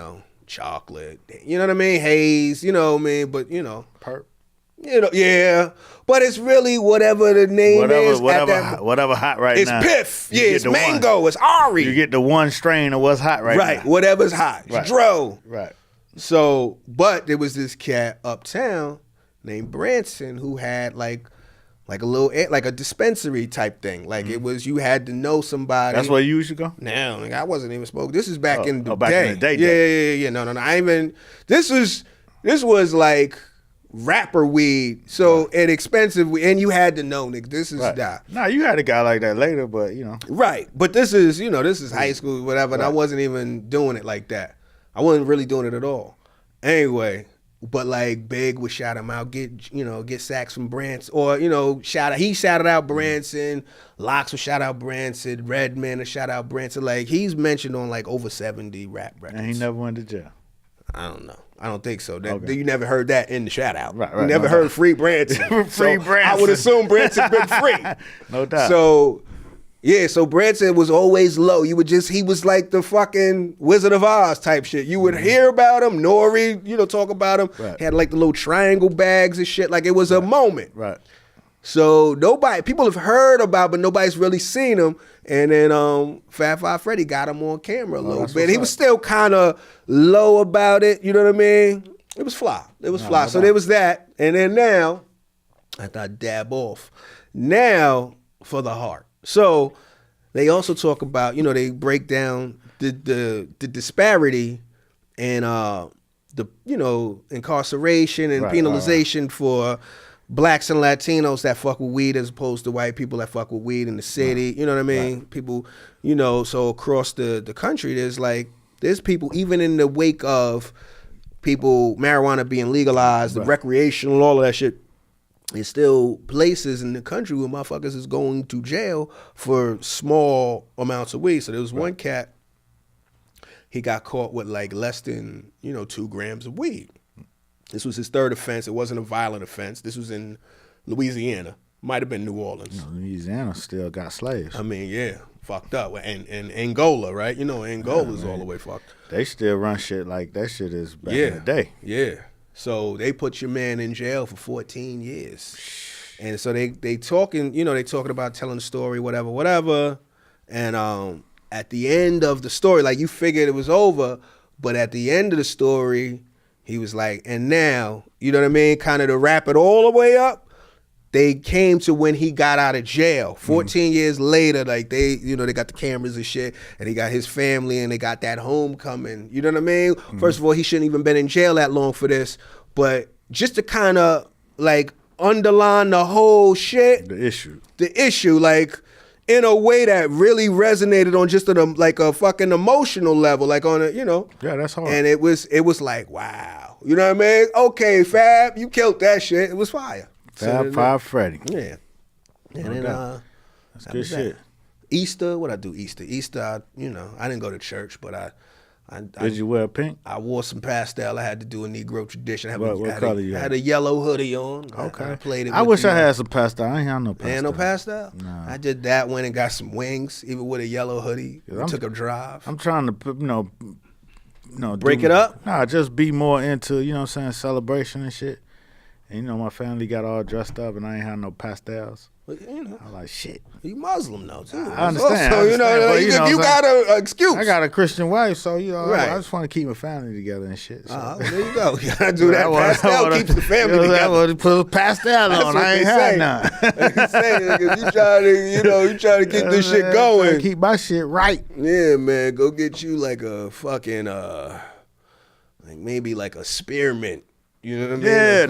chocolate, you know what I mean? Haze, you know what I mean? But, Perp. Yeah. But it's really whatever the name is. Whatever hot right it's now. It's Piff. Yeah, it's Mango. It's Ari. You get the one strain of what's hot right now. Right. Whatever's hot. It's Dro. Right. So, but there was this cat uptown named Branson who had like a dispensary type thing. Like it was, you had to know somebody. That's where you used to go? No, I wasn't even smoking. This is back in the day. Back in the day. Yeah. No. This was like rapper weed. So, and expensive weed. And you had to know, nigga, this is that. No, you had a guy like that later, but Right. But this is high school, whatever. And I wasn't even doing it like that. I wasn't really doing it at all. Anyway. But like Big would shout him out, get sacks from Branson, or he shouted out Branson, Locks would shout out Branson, Redman would shout out Branson. Like he's mentioned on like over 70 rap records. And he never went to jail. I don't know. I don't think so. You never heard that in the shout out. Right. You never heard Free Branson. Branson. I would assume Branson's been free. No doubt. So Branson was always low. He was like the fucking Wizard of Oz type shit. You would hear about him, Nori, talk about him. Right. He had like the little triangle bags and shit. Like it was a moment. Right. So people have heard about, but nobody's really seen him. And then Fat Five Freddy got him on camera a little bit. He was still kind of low about it. You know what I mean? It was fly. So there was that. And then now, I thought dab off. Now for the heart. So they also talk about, they break down the disparity and incarceration and penalization for blacks and Latinos that fuck with weed as opposed to white people that fuck with weed in the city. You know what I mean? People, so across the country, there's people, even in the wake of marijuana being legalized, the recreational, all of that shit. There's still places in the country where motherfuckers is going to jail for small amounts of weed. So there was one cat, he got caught with like less than, 2 grams of weed. This was his third offense. It wasn't a violent offense. This was in Louisiana. Might have been New Orleans. Louisiana still got slaves. I mean, yeah, fucked up. And Angola, right? You know, Angola's all the way fucked. They still run shit like that shit is back in the day. Yeah. So they put your man in jail for 14 years. And so they talking, you know, they talking about telling the story, whatever. And at the end of the story, like you figured it was over, but at the end of the story, he was like, and now, you know what I mean? Kind of to wrap it all the way up, they came to when he got out of jail. 14 years later, like they got the cameras and shit, and he got his family, and they got that homecoming. You know what I mean? First of all, he shouldn't even been in jail that long for this, but just to kind of like underline the whole shit. The issue, like in a way that really resonated on just a fucking emotional level, like on a, you know. Yeah, that's hard. And it was like, wow. You know what I mean? Okay, Fab, you killed that shit. It was fire. Fab Freddy. Yeah. And then that's good shit. Easter, what I do Easter? Easter, I didn't go to church, but I Did you wear pink? I wore some pastel. I had to do a Negro tradition. What color you had? I had? had a yellow hoodie on. Okay. I played it. I wish I had some pastel. I ain't have no pastel. Ain't no pastel? No. I did that, went and got some wings, even with a yellow hoodie. We took a drive. I'm trying to, break it up? Nah, just be more into, celebration and shit. And, my family got all dressed up and I ain't had no pastels. But, I like shit. You Muslim though, too. I understand. So, you got an excuse. I got a Christian wife, so, right. I just want to keep my family together and shit. So. There you go. You got to do that. Pastel keeps the family together. I want to put a pastel on. I ain't had none. You trying to keep this shit going. Trying to keep my shit right. Yeah, man. Go get you like a fucking, maybe like a spearmint. You know what I mean? Yeah,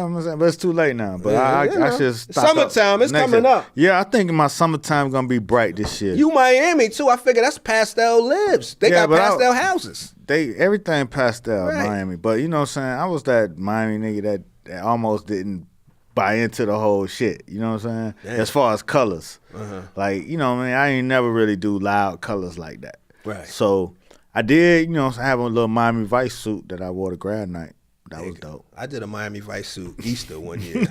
I'm saying, but it's too late now. But I should stop. Summertime, it's coming up. Yeah, I think my summertime gonna be bright this year. You Miami too? I figure that's pastel lives. They got pastel houses. Everything pastel right. Miami. But you know what I'm saying? I was that Miami nigga that almost didn't buy into the whole shit. You know what I'm saying? Damn. As far as colors, like I ain't never really do loud colors like that. Right. So I did, have a little Miami Vice suit that I wore to grad night. That was dope. I did a Miami Vice suit Easter one year.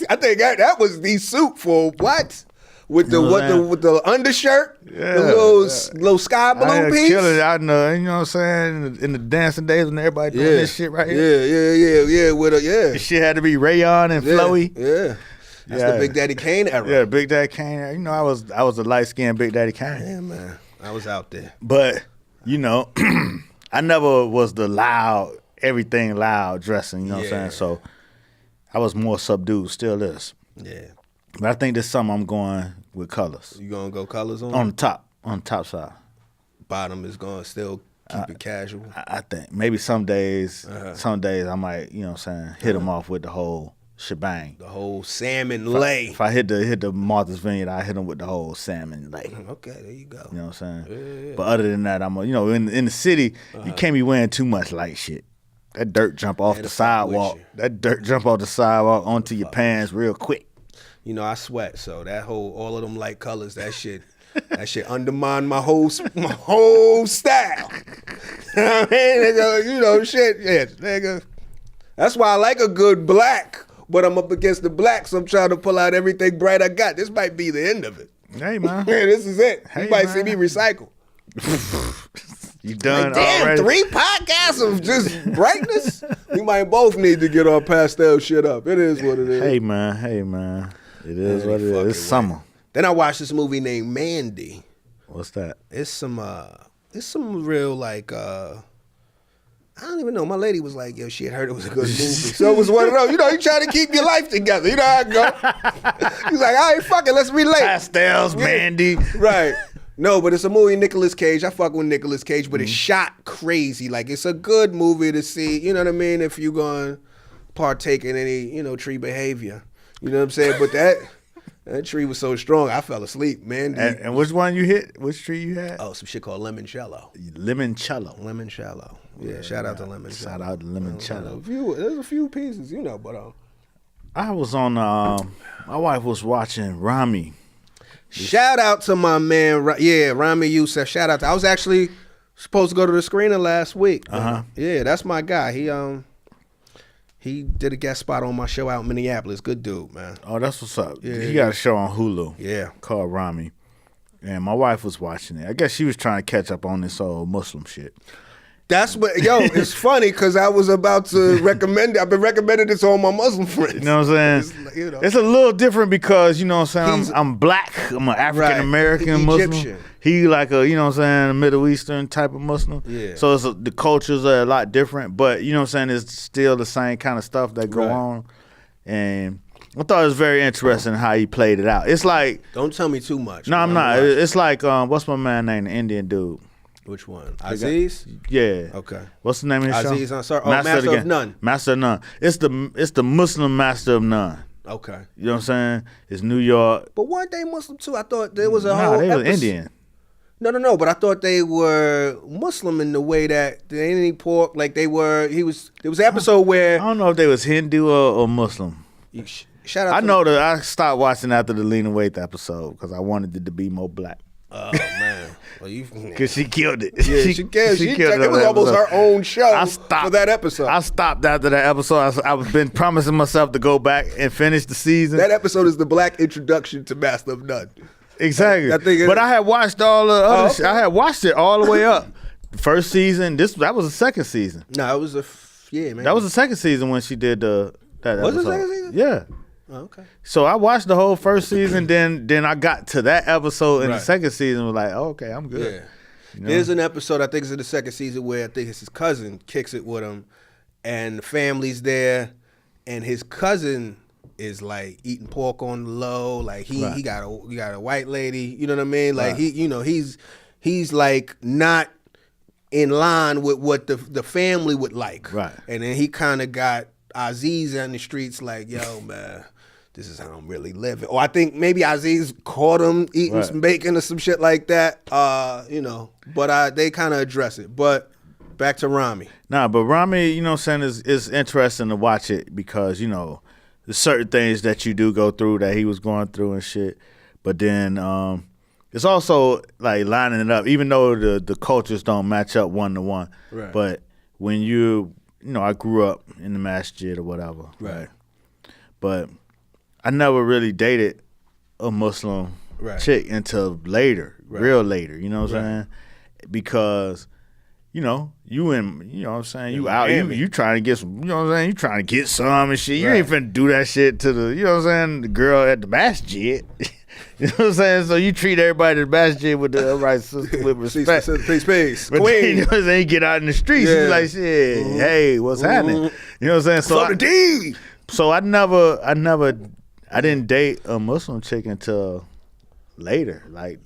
I think that was the suit for what? With the undershirt, the little sky blue piece. Killing it out in the, you know what I'm saying, in the dancing days when everybody doing this shit right here. Yeah. This shit had to be rayon and flowy. Yeah. That's the Big Daddy Kane era. Yeah, Big Daddy Kane. I was a light skinned Big Daddy Kane. Yeah, man. I was out there. But I never was the loud. Everything loud dressing, you know what I'm saying? So I was more subdued, still is. Yeah. But I think this summer I'm going with colors. You gonna go colors on? On the top side. Bottom is gonna still keep it casual. I think maybe some days I might, you know what I'm saying, hit them off with the whole shebang. The whole salmon lay. If I hit the Martha's Vineyard, I hit them with the whole salmon lay. Okay, there you go. You know what I'm saying? Yeah. But other than that, I'm in the city, you can't be wearing too much light shit. That dirt jump off the sidewalk. That dirt jump off the sidewalk onto your pants real quick. I sweat, so all of them light colors, that shit undermined my whole style. You know what I mean? Shit, yeah, nigga. That's why I like a good black, but I'm up against the black, so I'm trying to pull out everything bright I got. This might be the end of it. Hey, man. Yeah, this is it. Hey, you might man. see me recycle. You done damn, already? 3 podcasts of just brightness? We might both need to get our pastel shit up. It is what it is. Hey, man. It is what it is. It's summer. Then I watched this movie named Mandy. What's that? It's some real like I don't even know. My lady was like, yo, she had heard it was a good movie. So it was one of those, you trying to keep your life together. You know how it go. He's like, all right, fuck it, let's relate. Pastels, Mandy. Right. No, but it's a movie, Nicolas Cage. I fuck with Nicolas Cage, but it's shot crazy. Like, it's a good movie to see, you know what I mean, if you going to partake in any, tree behavior. You know what I'm saying? But that tree was so strong, I fell asleep, man. And which one you hit? Which tree you had? Oh, some shit called limoncello. Limoncello. Yeah, shout out to limoncello. Shout out to limoncello. There's a few pieces, but I was on, my wife was watching Rami. Shout out to my man, Rami Youssef. Shout out to. I was actually supposed to go to the screening last week. Yeah, that's my guy. He did a guest spot on my show out in Minneapolis. Good dude, man. Oh, that's what's up. Yeah, He got a show on Hulu. Yeah. Called Rami. And my wife was watching it. I guess she was trying to catch up on this old Muslim shit. That's what, it's funny because I was about to recommend it. I've been recommending this to all my Muslim friends. You know what I'm saying? It's a little different because, you know what I'm saying, I'm black. I'm an African-American Muslim. Egyptian. He like a, you know what I'm saying, a Middle Eastern type of Muslim. Yeah. So the cultures are a lot different, but, you know what I'm saying, it's still the same kind of stuff that go on. And I thought it was very interesting how he played it out. It's like... Don't tell me too much. No, I'm not. It's like, what's my man name, the Indian dude? Which one? Aziz? Yeah. Okay. What's the name of his show? Aziz Ansari. Oh, Master of None. Master of None. It's the Muslim Master of None. Okay. You know what I'm saying? It's New York. But weren't they Muslim too? I thought there was a whole they were Indian. No. But I thought they were Muslim in the way that they didn't eat pork. Like there was an episode where I don't know if they was Hindu or Muslim. Shout out. I stopped watching after the Lena Waithe episode because I wanted it to be more black. Oh man, well because she killed it. Yeah, she killed it. It was almost her own show for that episode. I stopped after that episode. I've been promising myself to go back and finish the season. That episode is the black introduction to Master of None. Exactly. But I had watched all the other shit. I had watched it all the way up. The first season. That was the second season. No, it was man. That was the second season when she did that episode. Was it the second season? Yeah. Oh, okay. So I watched the whole first season, then I got to that episode in the second season. Was like, oh, okay, I'm good. Yeah. You know? There's an episode I think it's in the second season where I think it's his cousin kicks it with him, and the family's there, and his cousin is like eating pork on the low. Like he got a white lady. You know what I mean? Like he's like not in line with what the family would like. Right. And then he kind of got Aziz on the streets like, yo, man, this is how I'm really living. Or I think maybe Aziz caught him eating some bacon or some shit like that. But they kind of address it. But back to Rami. Nah, but Rami, you know what I'm saying, is interesting to watch it because, you know, there's certain things that you do go through that he was going through and shit. But then it's also like lining it up, even though the cultures don't match up one to one. Right. But when you know, I grew up in the masjid or whatever. Right. But I never really dated a Muslim chick until later, real later, you know what I'm saying? Because, you know, you know what I'm saying, you out, you trying to get some, you know what I'm saying, you trying to get some and shit. You ain't finna do that shit to the, you know what I'm saying, the girl at the masjid. You know what I'm saying? So you treat everybody at the masjid with the upright system with respect. Peace. But then, you know what I'm saying, you get out in the streets, you be like, shit, hey, what's happening? You know what I'm saying? So I didn't date a Muslim chick until later. Like,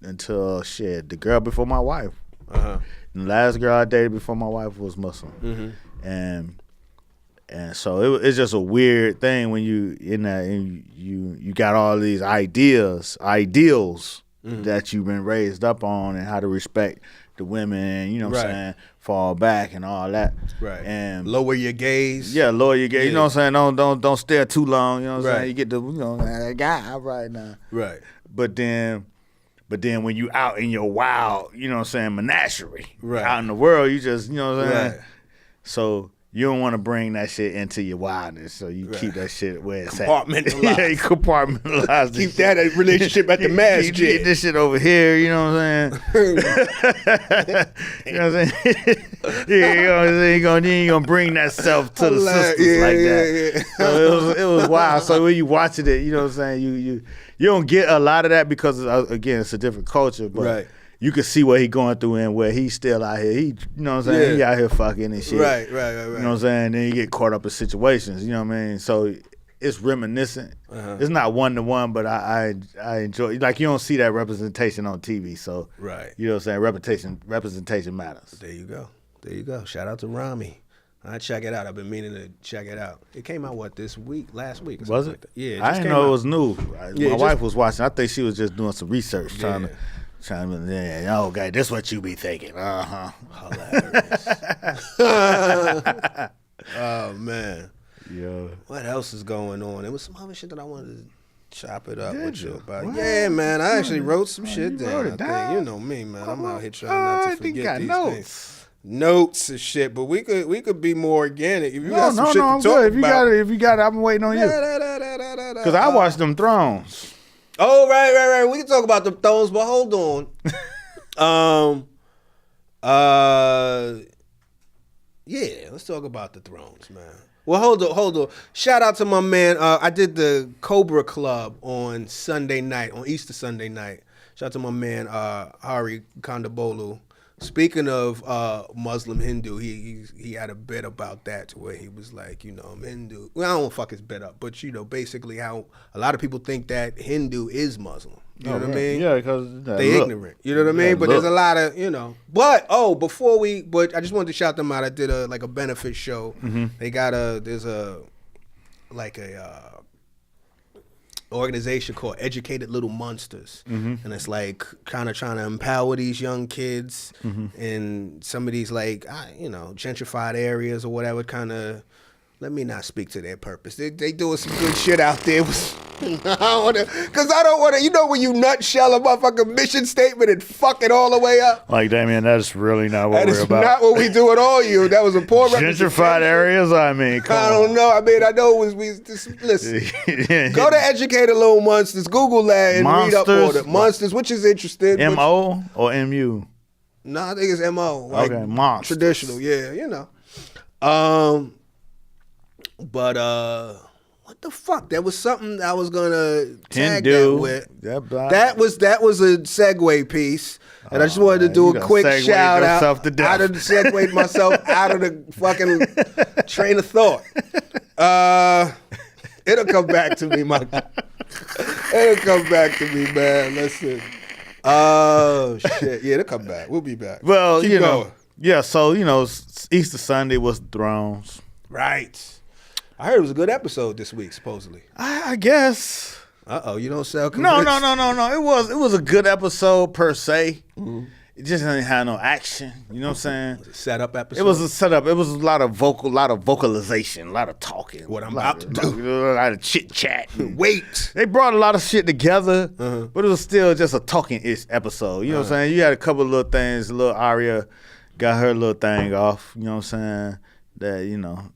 until the girl before my wife. Uh-huh. And the last girl I dated before my wife was Muslim. Mm-hmm. And so it's just a weird thing when you in that and you got all these ideals that you've been raised up on and how to respect the women, you know what I'm saying, fall back and all that. Right. And lower your gaze. Yeah, lower your gaze. You know what I'm saying? Don't stare too long, you know what I'm saying? You get the guy right now. Right. But then when you out in your wild, you know what I'm saying, menagerie. Right. Out in the world, you just, you know what I'm saying? Right. So you don't want to bring that shit into your wildness, so you keep that shit where it's compartmentalized. Yeah, you compartmentalize. Keep that relationship at the masjid. Keep this shit over here, you know what I'm saying? You know what I'm saying? Yeah, you know what I'm saying? You ain't gonna bring that self to the sisters like that. Yeah. So it was wild. So when you watching it, you know what I'm saying? You don't get a lot of that because again, it's a different culture, but you can see what he going through and where he's still out here. He, you know what I'm saying? He out here fucking and shit. Right. You know what I'm saying? Then you get caught up in situations, you know what I mean? So it's reminiscent. Uh-huh. It's not one-to-one, but I enjoy, like you don't see that representation on TV. So, you know what I'm saying? Representation matters. There you go. Shout out to Rami. I check it out. I've been meaning to check it out. It came out, last week? Was it? Like yeah. I didn't know it was new. My wife was watching. I think she was just doing some research trying to, okay, this what you be thinking. Hilarious. Oh, man. Yeah. What else is going on? There was some other shit that I wanted to chop it up with you about. What? Yeah, man. I actually wrote some shit down. You know me, man. I'm out here trying not to forget these things. notes and shit, but we could be more organic. If you No, got some no, shit no, to I'm talk good. If you got it, I'm waiting on you. Because I watched them Thrones. Oh, right. We can talk about the Thrones, but hold on. Yeah, let's talk about the Thrones, man. Well, hold on. Shout out to my man. I did the Cobra Club on Easter Sunday night. Shout out to my man Hari Kondabolu. Speaking of Muslim Hindu, he had a bit about that to where he was like, I'm Hindu. Well, I don't fuck his bit up, but basically how a lot of people think that Hindu is Muslim. You know what I mean? Yeah, because they ignorant. You know what I mean? But there's a lot of, But but I just wanted to shout them out. I did a benefit show. Mm-hmm. They got there's a organization called Educated Little Monsters, and it's like kind of trying to empower these young kids in some of these gentrified areas or whatever. Kind of, let me not speak to their purpose. They doing some good shit out there. I don't want to. When you nutshell a motherfucking mission statement and fuck it all the way up. Like, Damien, that's really not what we're about. That is not what we do at all. That was a poor gentrified areas. I mean, I don't know. I know it was. Listen, go to Educated Little Monsters. Google that and read up on it. Monsters, which is interesting. M-O or M-U? No, I think it's M-O. Okay, monsters. Traditional, yeah, But what the fuck? There was something I was gonna tag that with. That was a segue piece, and I just wanted to do a quick shout out. I done segued myself out of the fucking train of thought. It'll come back to me, It'll come back to me, man. Listen. Oh shit! Yeah, it'll come back. We'll be back. Well, Keep going. Yeah. So Easter Sunday was Thrones. Right. I heard it was a good episode this week, supposedly. I guess. You don't sound convinced. No. It was a good episode per se. Mm-hmm. It just didn't have no action. You know what I'm saying? It was a setup episode. It was a setup. It was a lot of vocalization, a lot of talking. What I'm about to do. A lot of chit chat. Wait. They brought a lot of shit together, but it was still just a talking-ish episode. You know what I'm saying? You had a couple of little things. Little Arya got her little thing off. You know what I'm saying? That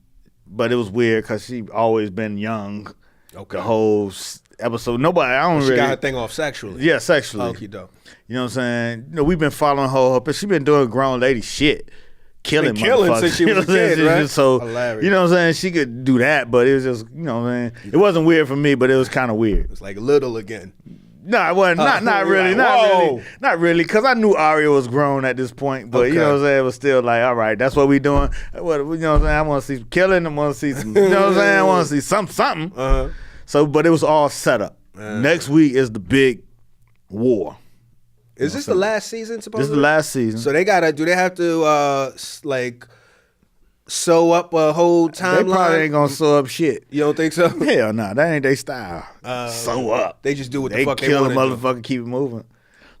but it was weird because she always been young. Okay. The whole episode. She got her thing off sexually. Yeah, sexually. Okie doke. You know what I'm saying? We've been following her, but she been doing grown lady shit. Killing since she was a kid, right? So, hilarious. You know what I'm saying? She could do that, but it was just, what I'm saying? It wasn't weird for me, but it was kind of weird. It was like little again. No, it wasn't. Not really, because I knew Arya was grown at this point. But you know what I'm saying? It was still like, all right, that's what we doing. You know what I'm saying? I want to see some killing. I want to see some. You know what I'm saying? I want to see something. So, but it was all set up. Next week is the big war. Is this the last season? Supposedly, this is the last season. So do they have to sew up a whole timeline? They probably ain't gonna sew up shit. You don't think so? Hell no, that ain't their style. Sew up. They just do what the fuck they kill want a motherfucker, keep it moving.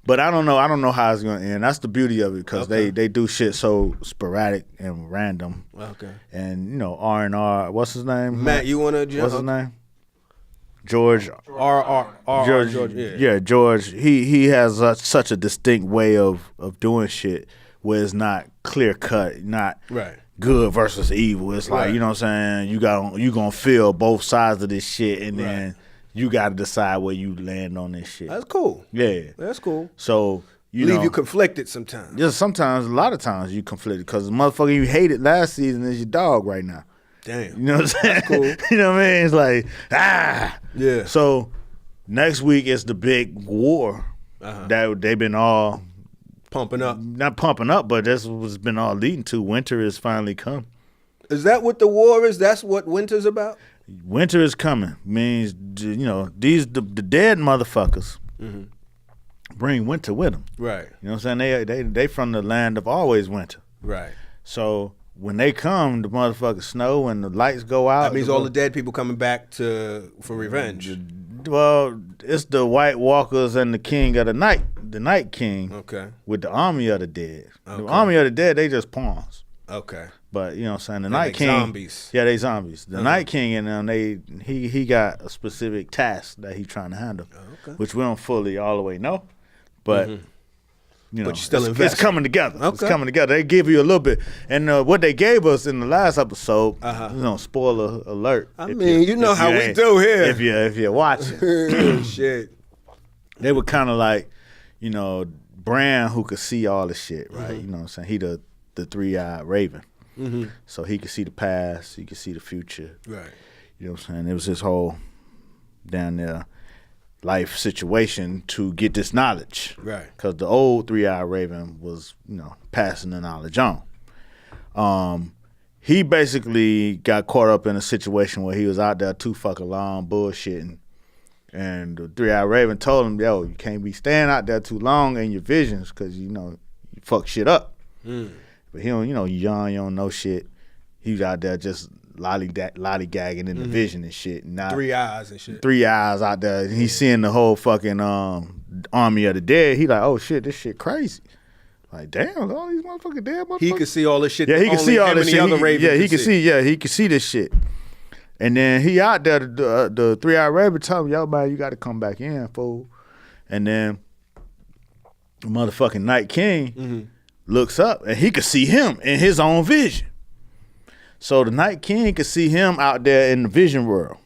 But I don't know how it's gonna end. That's the beauty of it because they do shit so sporadic and random. Okay. And R&R. What's his name? Matt, you wanna jump? What's his name? George. George. Yeah, George. He has such a distinct way of doing shit where it's not clear cut, not good versus evil. It's like, you know what I'm saying, you gonna feel both sides of this shit and then you gotta decide where you land on this shit. That's cool. Yeah. That's cool. So you conflicted sometimes. Yeah, sometimes, a lot of times you conflicted because the motherfucker you hated last season is your dog right now. Damn. You know what I'm saying? That's cool. You know what I mean? It's like, Yeah. So next week is the big war that they've been all pumping up. Not pumping up, but that's what's been all leading to. Winter has finally come. Is that what the war is? That's what winter's about? Winter is coming. Means, these the dead motherfuckers bring winter with them. Right. You know what I'm saying? They from the land of always winter. Right. So when they come, the motherfuckers snow and the lights go out. That means all the dead people coming back for revenge. Well, it's the White Walkers and the King of the Night King. Okay. With the Army of the Dead. Okay. The Army of the Dead, they just pawns. Okay. But you know what I'm saying? The They're Night like King. Zombies. Yeah, they zombies. The Night King and them, he got a specific task that he's trying to handle. Okay. Which we don't fully all the way know. But You know, but you're still it's invested. coming together. Okay. It's coming together. They give you a little bit, and what they gave us in the last episode, spoiler alert. I mean, you know how we do here. If you're watching, shit. They were kind of like, you know, Bran who could see all the shit, right? You know what I'm saying? He the 3-eyed raven, so he could see the past, he could see the future, right? You know what I'm saying? It was his whole down there life situation to get this knowledge. Right. Because the old 3-eyed raven was, you know, passing the knowledge on. He basically got caught up in a situation where he was out there too fucking long bullshitting. And the 3-eyed raven told him, yo, you can't be staying out there too long in your visions because, you know, you fuck shit up. But he don't, you know, you young, you don't know shit. He was out there just lollygagging in the vision and shit. Now, 3 eyes and shit. 3 eyes out there. And he's seeing the whole fucking army of the dead. He like, oh shit, this shit crazy. Like, damn, all these motherfucking dead motherfuckers. He could see all this shit. Yeah, he could see all this shit. He could see. Yeah, he could see this shit. And then he out there, the 3-eyed raven tell him, yo, man, you got to come back in, fool. And then the motherfucking Night King looks up, and he could see him in his own vision. So the Night King could see him out there in the vision world.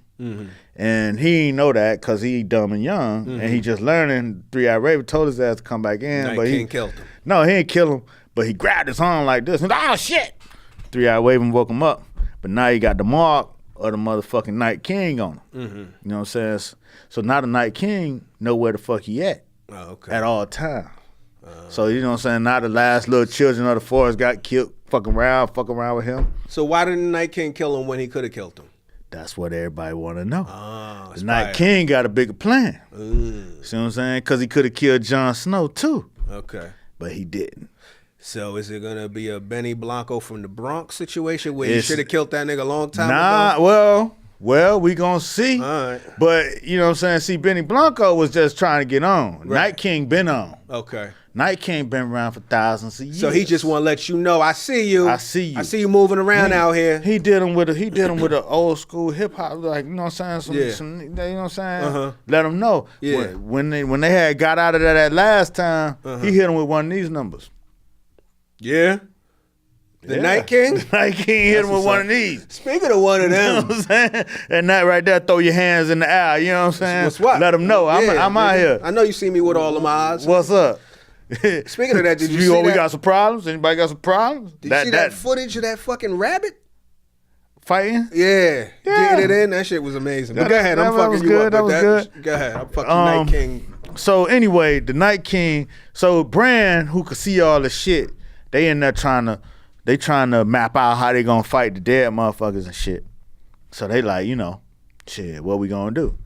And he ain't know that because he dumb and young, and he just learning. 3-eyed raven told his ass to come back in. Night but King killed him. No, he ain't kill him, but he grabbed his arm like this. And, oh, shit! 3-eyed raven woke him up. But now he got the mark of the motherfucking Night King on him. You know what I'm saying? So now the Night King know where the fuck he at at all times. So, you know what I'm saying? Now the last little children of the forest got killed, fuck around with him. So why didn't the Night King kill him when he could have killed him? That's what everybody want to know. The Night King got a bigger plan. See what I'm saying? Because he could have killed Jon Snow too. Okay. But he didn't. So is it going to be a Benny Blanco from the Bronx situation where he should have killed that nigga a long time ago? Nah, well, we gonna see. All right. But, you know what I'm saying? See, Benny Blanco was just trying to get on. Right. Night King been on. Okay. Night King been around for thousands of years. So he just want to let you know, I see you. I see you. I see you moving around out here. He did him with a old school hip hop, like, you know what I'm saying? Some, you know what I'm saying? Let him know. Yeah. When they had got out of that last time, he hit him with one of these numbers. Yeah. The Night King? The Night King hit him with one of these. Speaking of one of them. You know what I'm saying? And that right there, throw your hands in the air. You know what I'm saying? What's what? Let them know. I'm out here. I know you see me with all of my eyes. What's up? Speaking of that, did you see we that? got some problems? Anybody got some problems? Did you see that footage of that fucking rabbit? Fighting? Yeah. Getting it in? That shit was amazing. But go ahead. I'm fucking you up. That was good. Go ahead. I'm fucking Night King. So anyway, the Night King, so Bran, who could see all the shit, they in there trying to map out how they gonna fight the dead motherfuckers and shit. So they like, you know, shit, what we gonna do?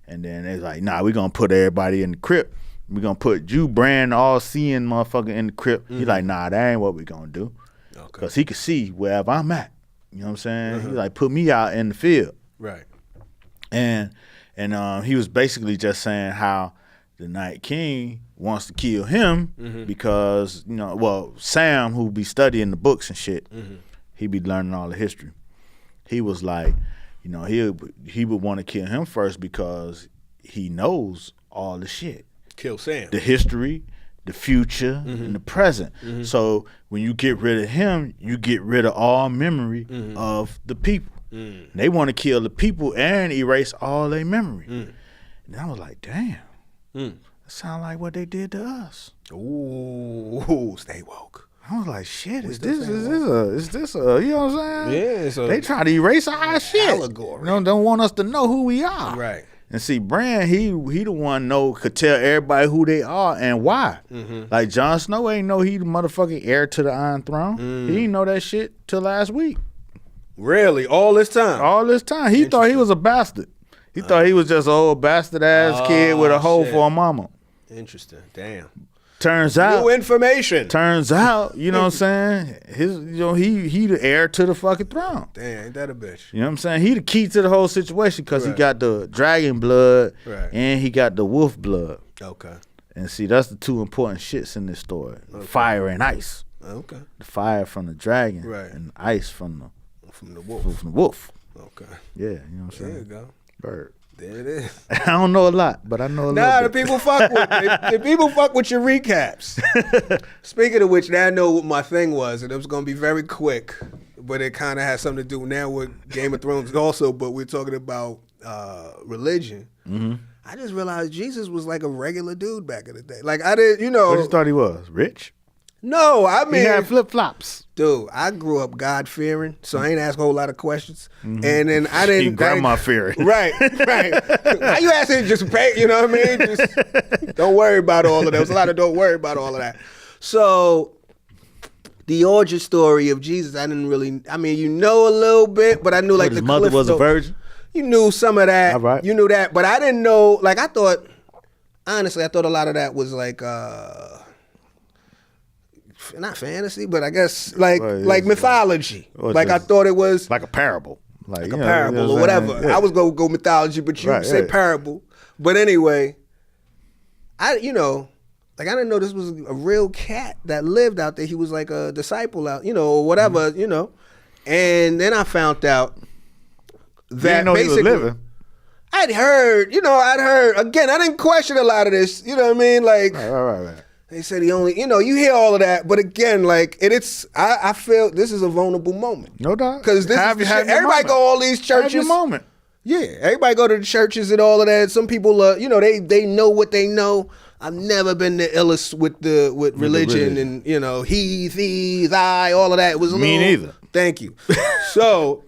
And then they like, nah, we gonna put everybody in the crypt. We gonna put you, Bran, all seeing motherfucker in the crypt. He like, nah, that ain't what we gonna do. Okay. Cause he could see wherever I'm at. You know what I'm saying? He like, put me out in the field. Right. And he was basically just saying how the Night King wants to kill him because, you know, well, Sam, who be studying the books and shit, he be learning all the history. He was like, you know, he would want to kill him first because he knows all the shit. Kill Sam. The history, the future, and the present. So when you get rid of him, you get rid of all memory of the people. They want to kill the people and erase all their memory. And I was like, damn. That sound like what they did to us. Ooh, stay woke. I was like, shit, is this a, you know what I'm saying? Yeah, so they try to erase our shit. Allegory. Don't want us to know who we are. Right. And see, Bran, he the one could tell everybody who they are and why. Like Jon Snow ain't know he the motherfucking heir to the Iron Throne. He didn't know that shit till last week. Really? All this time? All this time. He thought he was a bastard. He thought he was just an old bastard ass kid with a hoe for a mama. Interesting. Damn. Turns out. New information. Turns out, you know what I'm saying? He the heir to the fucking throne. Damn, ain't that a bitch? You know what I'm saying? He the key to the whole situation because he got the dragon blood and he got the wolf blood. Okay. And see, that's the two important shits in this story. Fire and ice. Okay. The fire from the dragon and the ice from the wolf. Okay. Yeah, you know what I'm saying? There you go. Bird. There it is. I don't know a lot, but I know a Nah, little the bit. people fuck with the people fuck with your recaps. Speaking of which, now I know what my thing was, and it was gonna be very quick, but it kind of has something to do now with Game of Thrones also. But we're talking about religion. Mm-hmm. I just realized Jesus was like a regular dude back in the day. Like I didn't, you know. What you thought he was? Rich? No, I mean, He had flip flops. dude, I grew up God fearing, so I ain't ask a whole lot of questions. And then I didn't. Grandma fearing. Right, right. Why you asking? Just pay. You know what I mean? Just don't worry about all of that. There's a lot of don't worry about all of that. So the origin story of Jesus, I didn't really. I mean, you know a little bit, but I knew like His the mother Cliff was a Note- virgin. You knew some of that. All right. You knew that, but I didn't know. Like I thought. Honestly, I thought a lot of that was like. Not fantasy, but I guess like mythology. Like I thought it was like a parable, like a parable or whatever. Yeah. I was gonna go mythology, but you said parable. But anyway, I didn't know this was a real cat that lived out there. He was like a disciple out, or whatever, And then I found out that didn't know he was basically living. I'd heard. Again, I didn't question a lot of this. You know what I mean? Like. Right. They said he only, you hear all of that, but again, like I feel this is a vulnerable moment. No doubt. Because this is the shit. Everybody go all these churches. Have your moment. Yeah, everybody go to the churches and all of that. Some people, they know what they know. I've never been the illest with religion and he, thee, thy, all of that. It was Me neither. Thank you. So,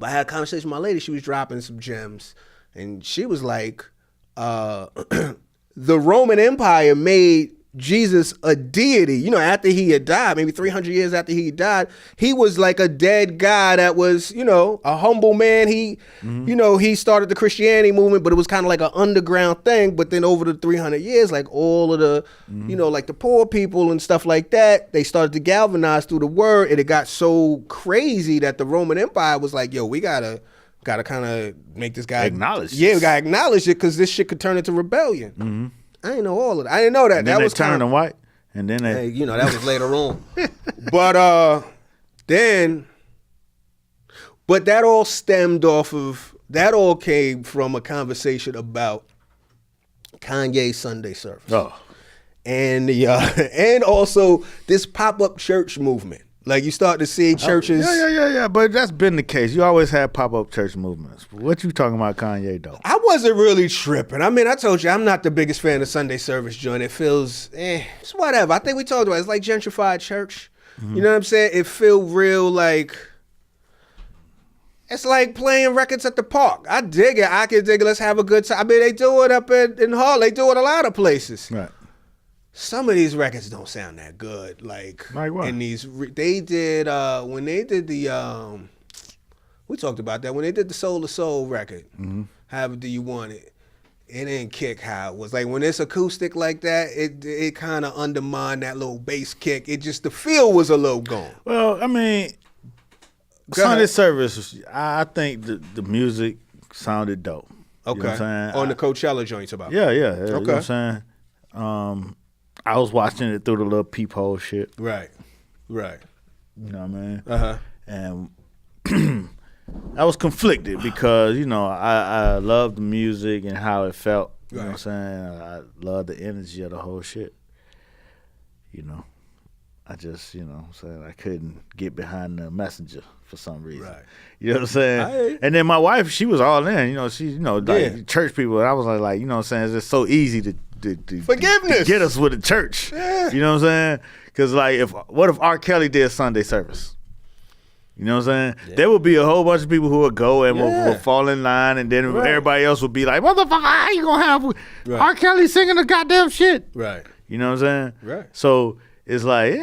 I had a conversation with my lady. She was dropping some gems, and she was like, "The Roman Empire made Jesus a deity." After he had died, maybe 300 years after he died, he was like a dead guy that was, a humble man. He, he started the Christianity movement, but it was kind of like an underground thing. But then over the 300 years, like all of the, like the poor people and stuff like that, they started to galvanize through the word, and it got so crazy that the Roman Empire was like, yo, we gotta kind of make this guy acknowledge. Yeah, we gotta acknowledge it because this shit could turn into rebellion. Mm-hmm. I didn't know all of that. I didn't know that. And then that they was turned kinda, them white, and then they, that was later on. But that all stemmed off of that. All came from a conversation about Kanye's Sunday service. Oh, and and also this pop-up church movement. Like you start to see churches. Yeah. But that's been the case. You always had pop-up church movements. What you talking about, Kanye, though? I wasn't really tripping. I mean, I told you I'm not the biggest fan of Sunday service joint. It feels, it's whatever. I think we talked about it. It's like gentrified church. Mm-hmm. You know what I'm saying? It feel real like. It's like playing records at the park. I dig it. I can dig it. Let's have a good time. I mean, they do it up in Hall. They do it a lot of places. Right. Some of these records don't sound that good. Like what? in these, they did when they did the we talked about that when they did the Soul to Soul record. Mm-hmm. However do you want it? It didn't kick how it was. Like when it's acoustic like that, it kind of undermined that little bass kick. It just the feel was a little gone. Well, I mean, Sunday service. I think the music sounded dope. Okay, you know what I'm saying? On the Coachella joints about. Yeah. Okay. Okay. You know what I'm saying? I was watching it through the little peephole shit. Right. You know what I mean? Uh-huh. And I was conflicted because, I love the music and how it felt. You know what I'm saying? I love the energy of the whole shit. I just, I'm saying, I couldn't get behind the messenger for some reason. Right. You know what I'm saying? And then my wife, she was all in. She, like church people. And I was like, you know what I'm saying? It's just so easy to forgiveness to get us with the church. Yeah. You know what I'm saying? Because like, what if R. Kelly did Sunday service? You know what I'm saying? Yeah. There would be a whole bunch of people who would go and would fall in line, and then everybody else would be like, motherfucker, how you gonna have R. Kelly singing the goddamn shit? Right. You know what I'm saying? Right. So it's like,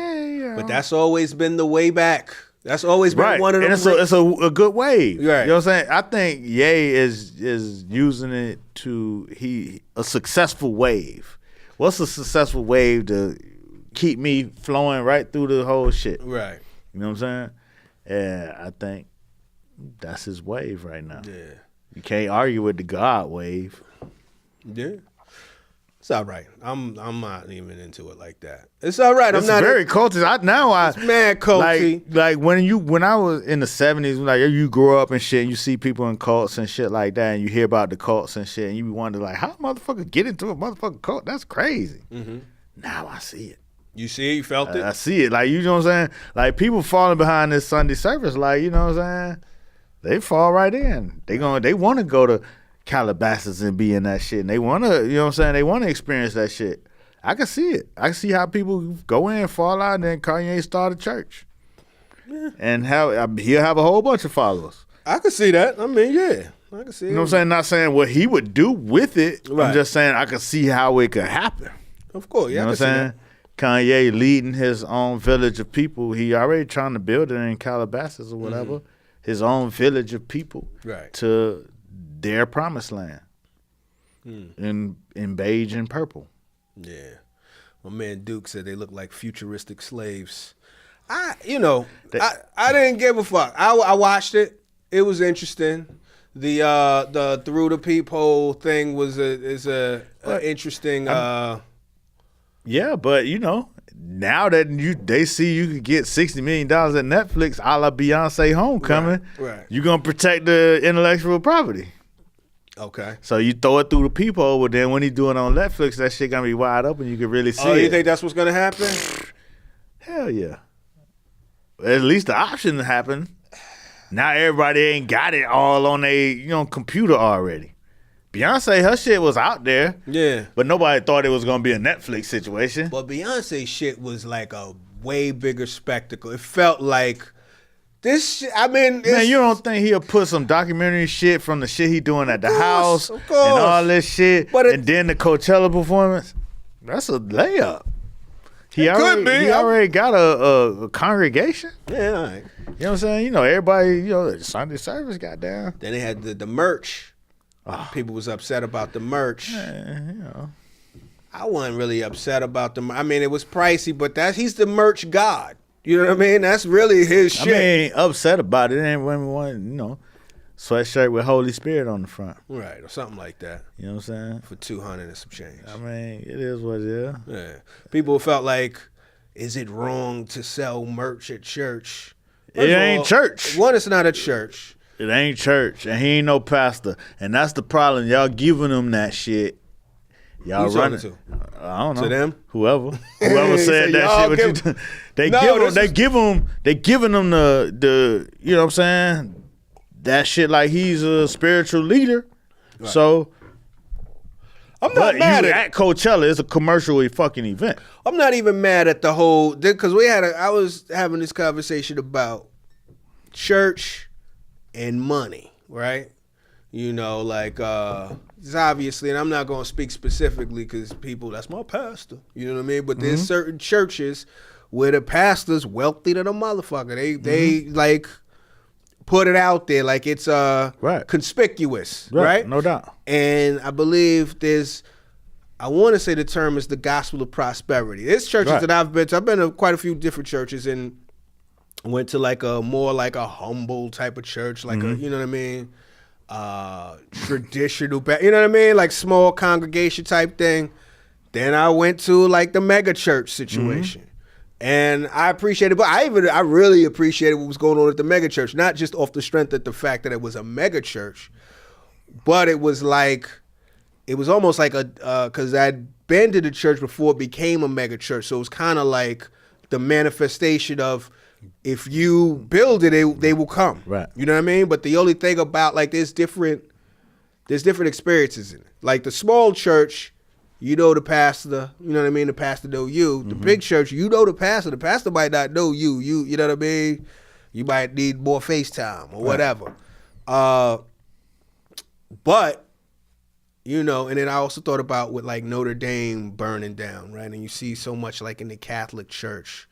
But that's always been the way back. That's always been one of them. And it's a good wave. Right. You know what I'm saying? I think Ye is using it a successful wave. What's a successful wave to keep me flowing right through the whole shit? Right. You know what I'm saying? And I think that's his wave right now. Yeah. You can't argue with the God wave. Yeah. It's all right. I'm not even into it like that. It's all right. It's I'm not very culty. It's mad culty. Like when I was in the 70s, like you grow up and shit, and you see people in cults and shit like that, and you hear about the cults and shit, and you wonder like, how motherfucker get into a motherfucking cult? That's crazy. Mm-hmm. Now I see it. You see it? You felt it? I see it. Like, you know what I'm saying? Like, people falling behind this Sunday service, like, you know what I'm saying? They fall right in. They want to go to Calabasas and be in that shit. And they want to, you know what I'm saying? They want to experience that shit. I can see it. I can see how people go in, fall out, and then Kanye start a church. Yeah. And he'll have a whole bunch of followers. I can see that. I mean, yeah. I can see it. You know what I'm saying? Not saying what he would do with it. Right. I'm just saying I can see how it could happen. Of course, yeah. You know what I'm saying? Kanye leading his own village of people. He already trying to build it in Calabasas or whatever. Mm-hmm. His own village of people to their promised land in beige and purple. Yeah. My man Duke said they look like futuristic slaves. I didn't give a fuck. I watched it. It was interesting. The through the peephole thing was a interesting. Yeah, but now that they see you could get $60 million at Netflix, a la Beyonce Homecoming, right. You're gonna protect the intellectual property. Okay. So you throw it through the peephole, but then when he do it on Netflix, that shit gonna be wide open. You can really see it. Oh, you think that's what's gonna happen? Hell yeah. At least the option happened. Now everybody ain't got it all on their computer already. Beyonce, her shit was out there. Yeah. But nobody thought it was gonna be a Netflix situation. But Beyonce shit was like a way bigger spectacle. It felt like this shit, man, you don't think he'll put some documentary shit from the shit he doing at the house and all this shit, and then the Coachella performance? That's a layup. He already got a congregation. Yeah, all right. You know what I'm saying? Everybody, Sunday service got down. Then they had the merch. People was upset about the merch. Yeah, I wasn't really upset about the. I mean, it was pricey, but he's the merch god. You know what I mean? That's really his shit. I mean, upset about it. Ain't when we want, sweatshirt with Holy Spirit on the front. Right, or something like that. You know what I'm saying? For $200 and some change. I mean, it is what it is. Yeah. People felt like, is it wrong to sell merch at church? It ain't church. One, it's not a church. It ain't church, and he ain't no pastor. And that's the problem. Y'all giving them that shit. Y'all running. To? I don't know. To them? Whoever said that shit. They giving them the you know what I'm saying? That shit like he's a spiritual leader. Right. So I'm not mad at Coachella. It's a commercial fucking event. I'm not even mad at the whole, because I was having this conversation about church and money, right? It's obviously, and I'm not going to speak specifically because that's my pastor. You know what I mean? But there's certain churches where the pastor's wealthy to the motherfucker. They put it out there like it's conspicuous, right? No doubt. And I believe I want to say the term is the gospel of prosperity. There's churches that I've been to. I've been to quite a few different churches and went to more like a humble type of church, like a, you know what I mean? Traditional, you know what I mean? Like small congregation type thing. Then I went to like the mega church situation. And I appreciated, but I really appreciated what was going on at the mega church, not just off the strength of the fact that it was a mega church, but it was almost like because I'd been to the church before it became a mega church. So it was kind of like the manifestation of, if you build it, they will come. Right. You know what I mean? But the only thing about there's different experiences in it. Like the small church, the pastor, you know what I mean? The pastor know you. The big church, the pastor. The pastor might not know you. You know what I mean? You might need more FaceTime or whatever. But, and then I also thought about with like Notre Dame burning down, right? And you see so much like in the Catholic Church.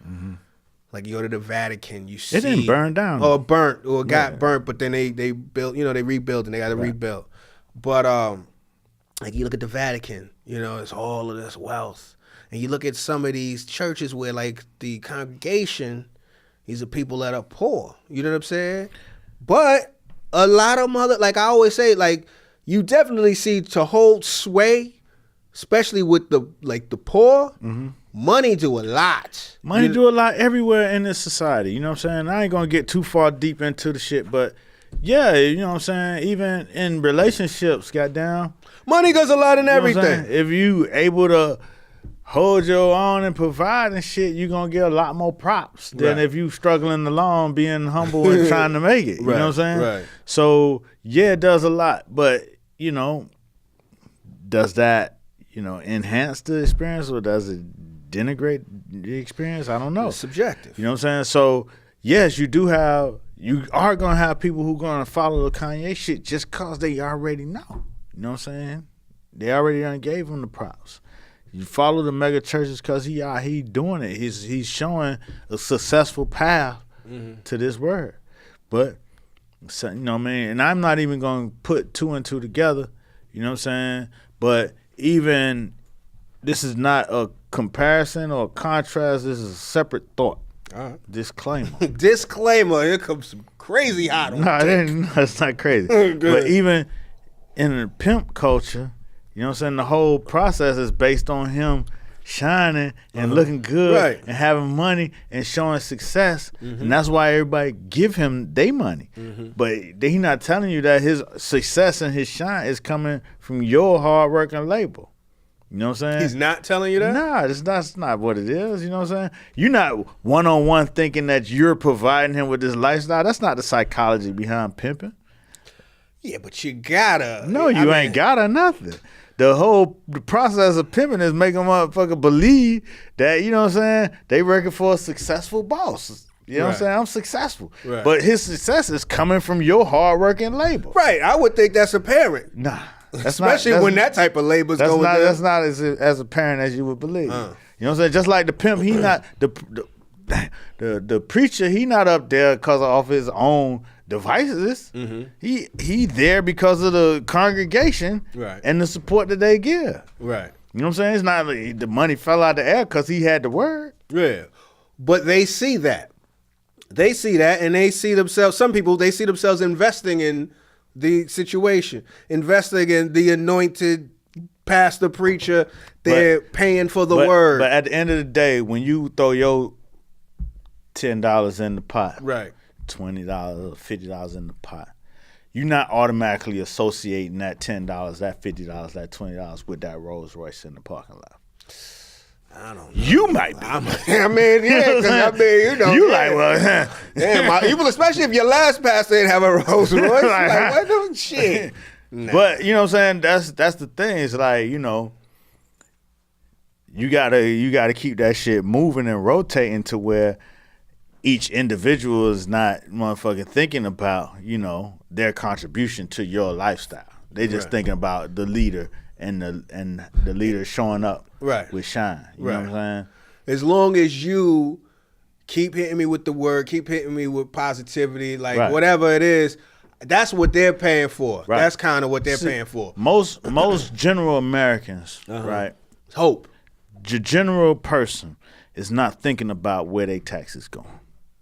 Like you go to the Vatican, you see. It didn't burn down. Or burnt, or got burnt, but then they built, they rebuilt and they got to rebuild. But like you look at the Vatican, it's all of this wealth. And you look at some of these churches where like the congregation, these are people that are poor. You know what I'm saying? But a lot of like I always say, like you definitely see to hold sway especially with the poor, money do a lot. Money do a lot everywhere in this society. You know what I'm saying? I ain't gonna get too far deep into the shit, but yeah, you know what I'm saying? Even in relationships, goddamn. Money does a lot in everything. You know if you able to hold your own and provide and shit, you're gonna get a lot more props than if you struggling along, being humble and trying to make it. You know what I'm saying? Right. So yeah, it does a lot. But, you know, does that, you know, enhance the experience or does it denigrate the experience? I don't know. It's subjective. You know what I'm saying? So yes, you are gonna have people who gonna follow the Kanye shit just cause they already know. You know what I'm saying? They already done gave him the props. You follow the mega churches because he doing it. He's showing a successful path to this word. But, so, you know what I mean? And I'm not even going to put two and two together. You know what I'm saying? But even, this is not a comparison or a contrast. This is a separate thought. All right. Disclaimer. Disclaimer. Here comes some crazy hot on No, it's not crazy. But even in the pimp culture, you know what I'm saying? The whole process is based on him shining and looking good and having money and showing success. And that's why everybody give him their money. But he not telling you that his success and his shine is coming from your hard work and labor. You know what I'm saying? He's not telling you that? Nah, that's not what it is. You know what I'm saying? You're not one-on-one thinking that you're providing him with this lifestyle. That's not the psychology behind pimping. Yeah, but you gotta. No, you ain't gotta nothing. The process of pimping is making a motherfucker believe that, you know what I'm saying, they working for a successful boss. You know what I'm saying? I'm successful. Right. But his success is coming from your hard work and labor. Right. I would think that's apparent. Nah. Especially when that type of labor's going down. That's not as apparent as you would believe. You know what I'm saying? Just like the pimp, he not the preacher, he not up there because of his own devices. He there because of the congregation and the support that they give. Right. You know what I'm saying? It's not like the money fell out the air because he had the word. Yeah. But they see that. They see that and they see themselves, some people, they see themselves investing in the situation, investing in the anointed pastor, preacher. They're paying for the word. But at the end of the day, when you throw your $10 in the pot, right, $20, $50 in the pot, you're not automatically associating that $10, that $50, that $20 with that Rolls Royce in the parking lot. I don't know. You might be. I mean, yeah, because you know. You like, well, even especially if your last pastor didn't have a Rolls Royce. Like, what the shit? Nah. But, you know what I'm saying? That's the thing. It's like, you know, you gotta keep that shit moving and rotating to where each individual is not motherfucking thinking about, you know, their contribution to your lifestyle. They just thinking about the leader and the leader showing up with shine. You know what I'm saying? As long as you keep hitting me with the word, keep hitting me with positivity, like whatever it is, that's what they're paying for. Right. That's kind of what they're paying for. Most general Americans, right? Hope. The general person is not thinking about where their taxes going.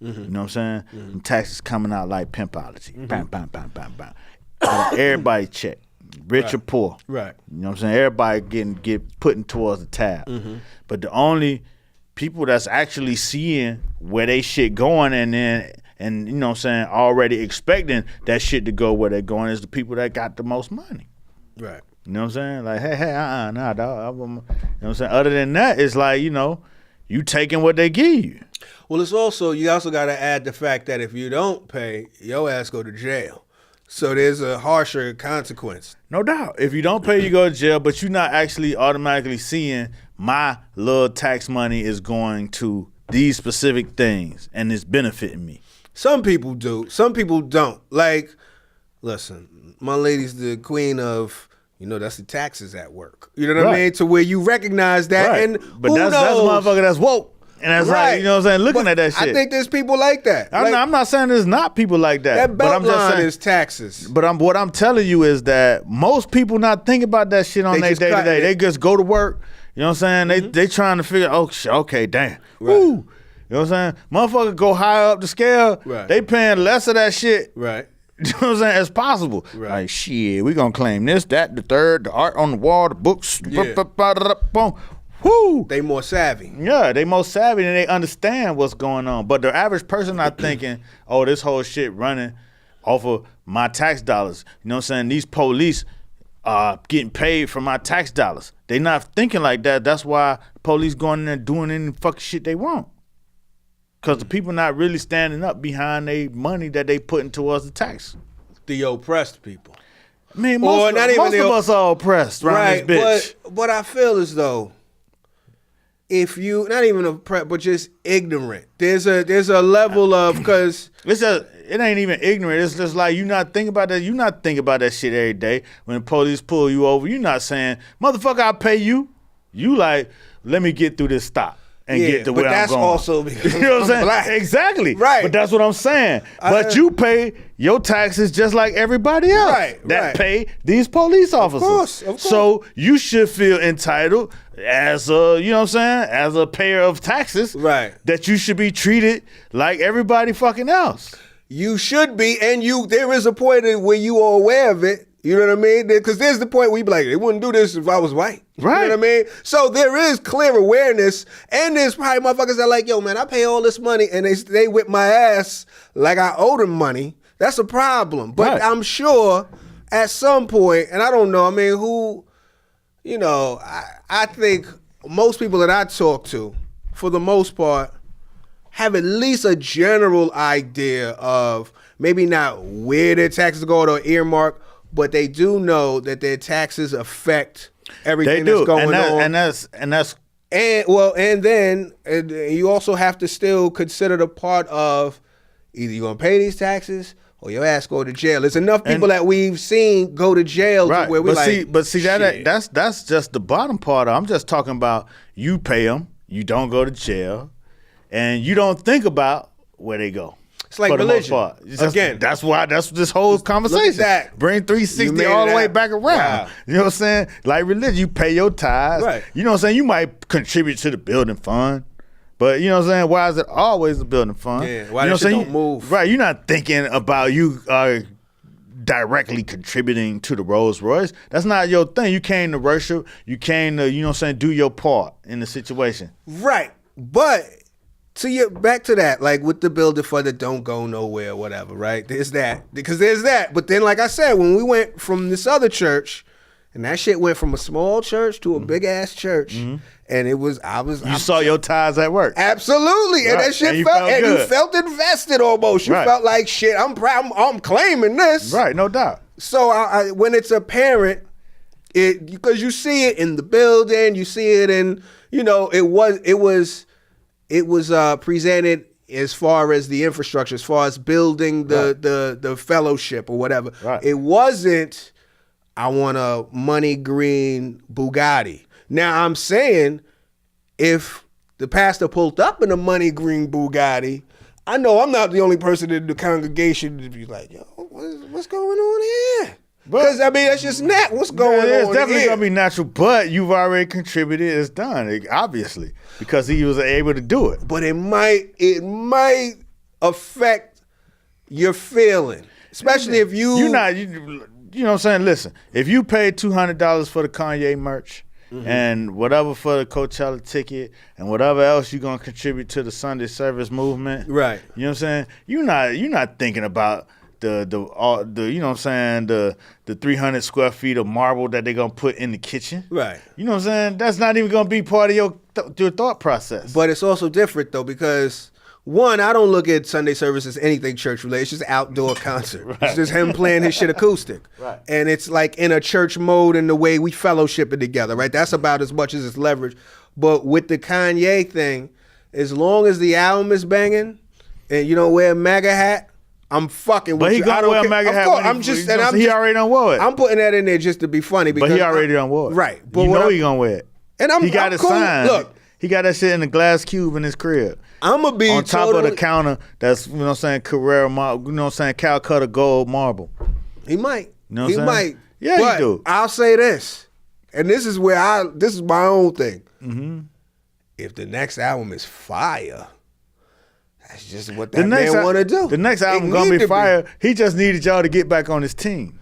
You know what I'm saying? And taxes coming out like pimpology. Bam, bam, bam, bam, bam. Everybody check. Rich or poor. Right. You know what I'm saying? Everybody get putting towards the tab. But the only people that's actually seeing where they shit going and you know what I'm saying, already expecting that shit to go where they're going is the people that got the most money. Right. You know what I'm saying? Like, hey, nah, dog. You know what I'm saying? Other than that, it's like, you know, you taking what they give you. Well, you also got to add the fact that if you don't pay, your ass go to jail. So there's a harsher consequence. No doubt. If you don't pay, you go to jail, but you're not actually automatically seeing my little tax money is going to these specific things and it's benefiting me. Some people do. Some people don't. Like, listen, my lady's the queen of, you know, that's the taxes at work. You know what I mean? To where you recognize that. And but that's a motherfucker that's woke. And that's like, you know what I'm saying, looking at that shit. I think there's people like that. I'm not saying there's not people like that. That belt line is taxes. But what I'm telling you is that most people not think about that shit on their day-to-day. They just go to work, you know what I'm saying? They trying to figure, okay, damn. Woo. You know what I'm saying? Motherfucker go higher up the scale. Right. They paying less of that shit. Right. You know what I'm saying? As possible. Right. Like, shit, we gonna claim this, that, the third, the art on the wall, the books. Yeah. Boom. Whoo. They more savvy. Yeah, they most savvy and they understand what's going on. But the average person not thinking, oh, this whole shit running off of my tax dollars. You know what I'm saying? These police are getting paid from my tax dollars. They not thinking like that. That's why police going in there doing any fucking shit they want. Because the people not really standing up behind their money that they putting towards the tax. The oppressed people. I mean, most of us are oppressed around this bitch. But I feel as though if you not even oppressed, but just ignorant, there's a level of because it ain't even ignorant. It's just like you not thinking about that. You not thinking about that shit every day. When the police pull you over, you not saying, "Motherfucker, I'll pay you." You like, let me get through this stop and get to where I'm going. But that's also because you know what I'm saying? Black. Exactly. Right. But that's what I'm saying. But you pay your taxes just like everybody else that pay these police officers. Of course. So you should feel entitled as a, you know what I'm saying, as a payer of taxes. Right. That you should be treated like everybody fucking else. You should be, and there is a point where you are aware of it. You know what I mean? Because there's the point where you be like, they wouldn't do this if I was white. Right. You know what I mean? So there is clear awareness, and there's probably motherfuckers that are like, yo, man, I pay all this money, and they whip my ass like I owe them money. That's a problem. But I'm sure at some point, and I don't know, I mean, I think most people that I talk to, for the most part, have at least a general idea of maybe not where their taxes go or earmark, but they do know that their taxes affect everything that's going on. And then you also have to still consider the part of either you're gonna pay these taxes or your ass go to jail. There's enough people that we've seen go to jail to where we that's just the bottom part. I'm just talking about you pay them, you don't go to jail, and you don't think about where they go. It's like religion. Again, that's this whole conversation. Bring 360 all the way back around. Wow. You know what I'm saying? Like religion, you pay your tithes. Right. You know what I'm saying? You might contribute to the building fund. But you know what I'm saying? Why is it always a building fund? Yeah, why that shit don't move? Right, you're not thinking about you directly contributing to the Rolls Royce. That's not your thing. You came to worship. You came to, you know what I'm saying, do your part in the situation. Right. But back to that, like with the building fund that don't go nowhere or whatever, right? There's that. But then, like I said, when we went from this other church, and that shit went from a small church to a big ass church, and you saw your ties at work. Absolutely, and that shit you felt invested almost. You felt like shit. I'm proud. I'm claiming this. Right, no doubt. So when it's apparent, because you see it in the building, you see it in, it was presented as far as the infrastructure, as far as building the fellowship or whatever. Right. It wasn't, I want a money green Bugatti. Now I'm saying, if the pastor pulled up in a money green Bugatti, I know I'm not the only person in the congregation to be like, yo, what's going on here? Because, I mean, that's just not what's going on. It's definitely here. going to be natural, but you've already contributed. It's done, obviously, because he was able to do it. But it might affect your feeling, especially if you know what I'm saying? Listen, if you paid $200 for the Kanye merch and whatever for the Coachella ticket and whatever else you're going to contribute to the Sunday service movement, right? You know what I'm saying? You're not thinking about the you know what I'm saying, the 300 square feet of marble that they're gonna put in the kitchen, right? You know what I'm saying? That's not even gonna be part of your thought process. But it's also different though, because one, I don't look at Sunday service as anything church related. It's just an outdoor concert. Right. It's just him playing his shit acoustic, right? And it's like in a church mode in the way we fellowship it together, right? That's about as much as it's leverage. But with the Kanye thing, as long as the album is banging and you don't wear a MAGA hat, I'm fucking with you. But he gonna wear a MAGA hat. He already done wore it. I'm putting that in there just to be funny. Because but he already done wore it. Right. But he gonna wear it. And he got it cool. signed. Look. He got that shit in a glass cube in his crib. I'm going to be on top of the counter that's, you know what I'm saying, Carrera marble, you know what I'm saying, Calcutta gold marble. He might. You know what I'm saying? Might. Yeah, but he do. I'll say this. And this is my own thing. Mm-hmm. If the next album is fire, That's just what that man want to do. The next album gonna be fire. He just needed y'all to get back on his team.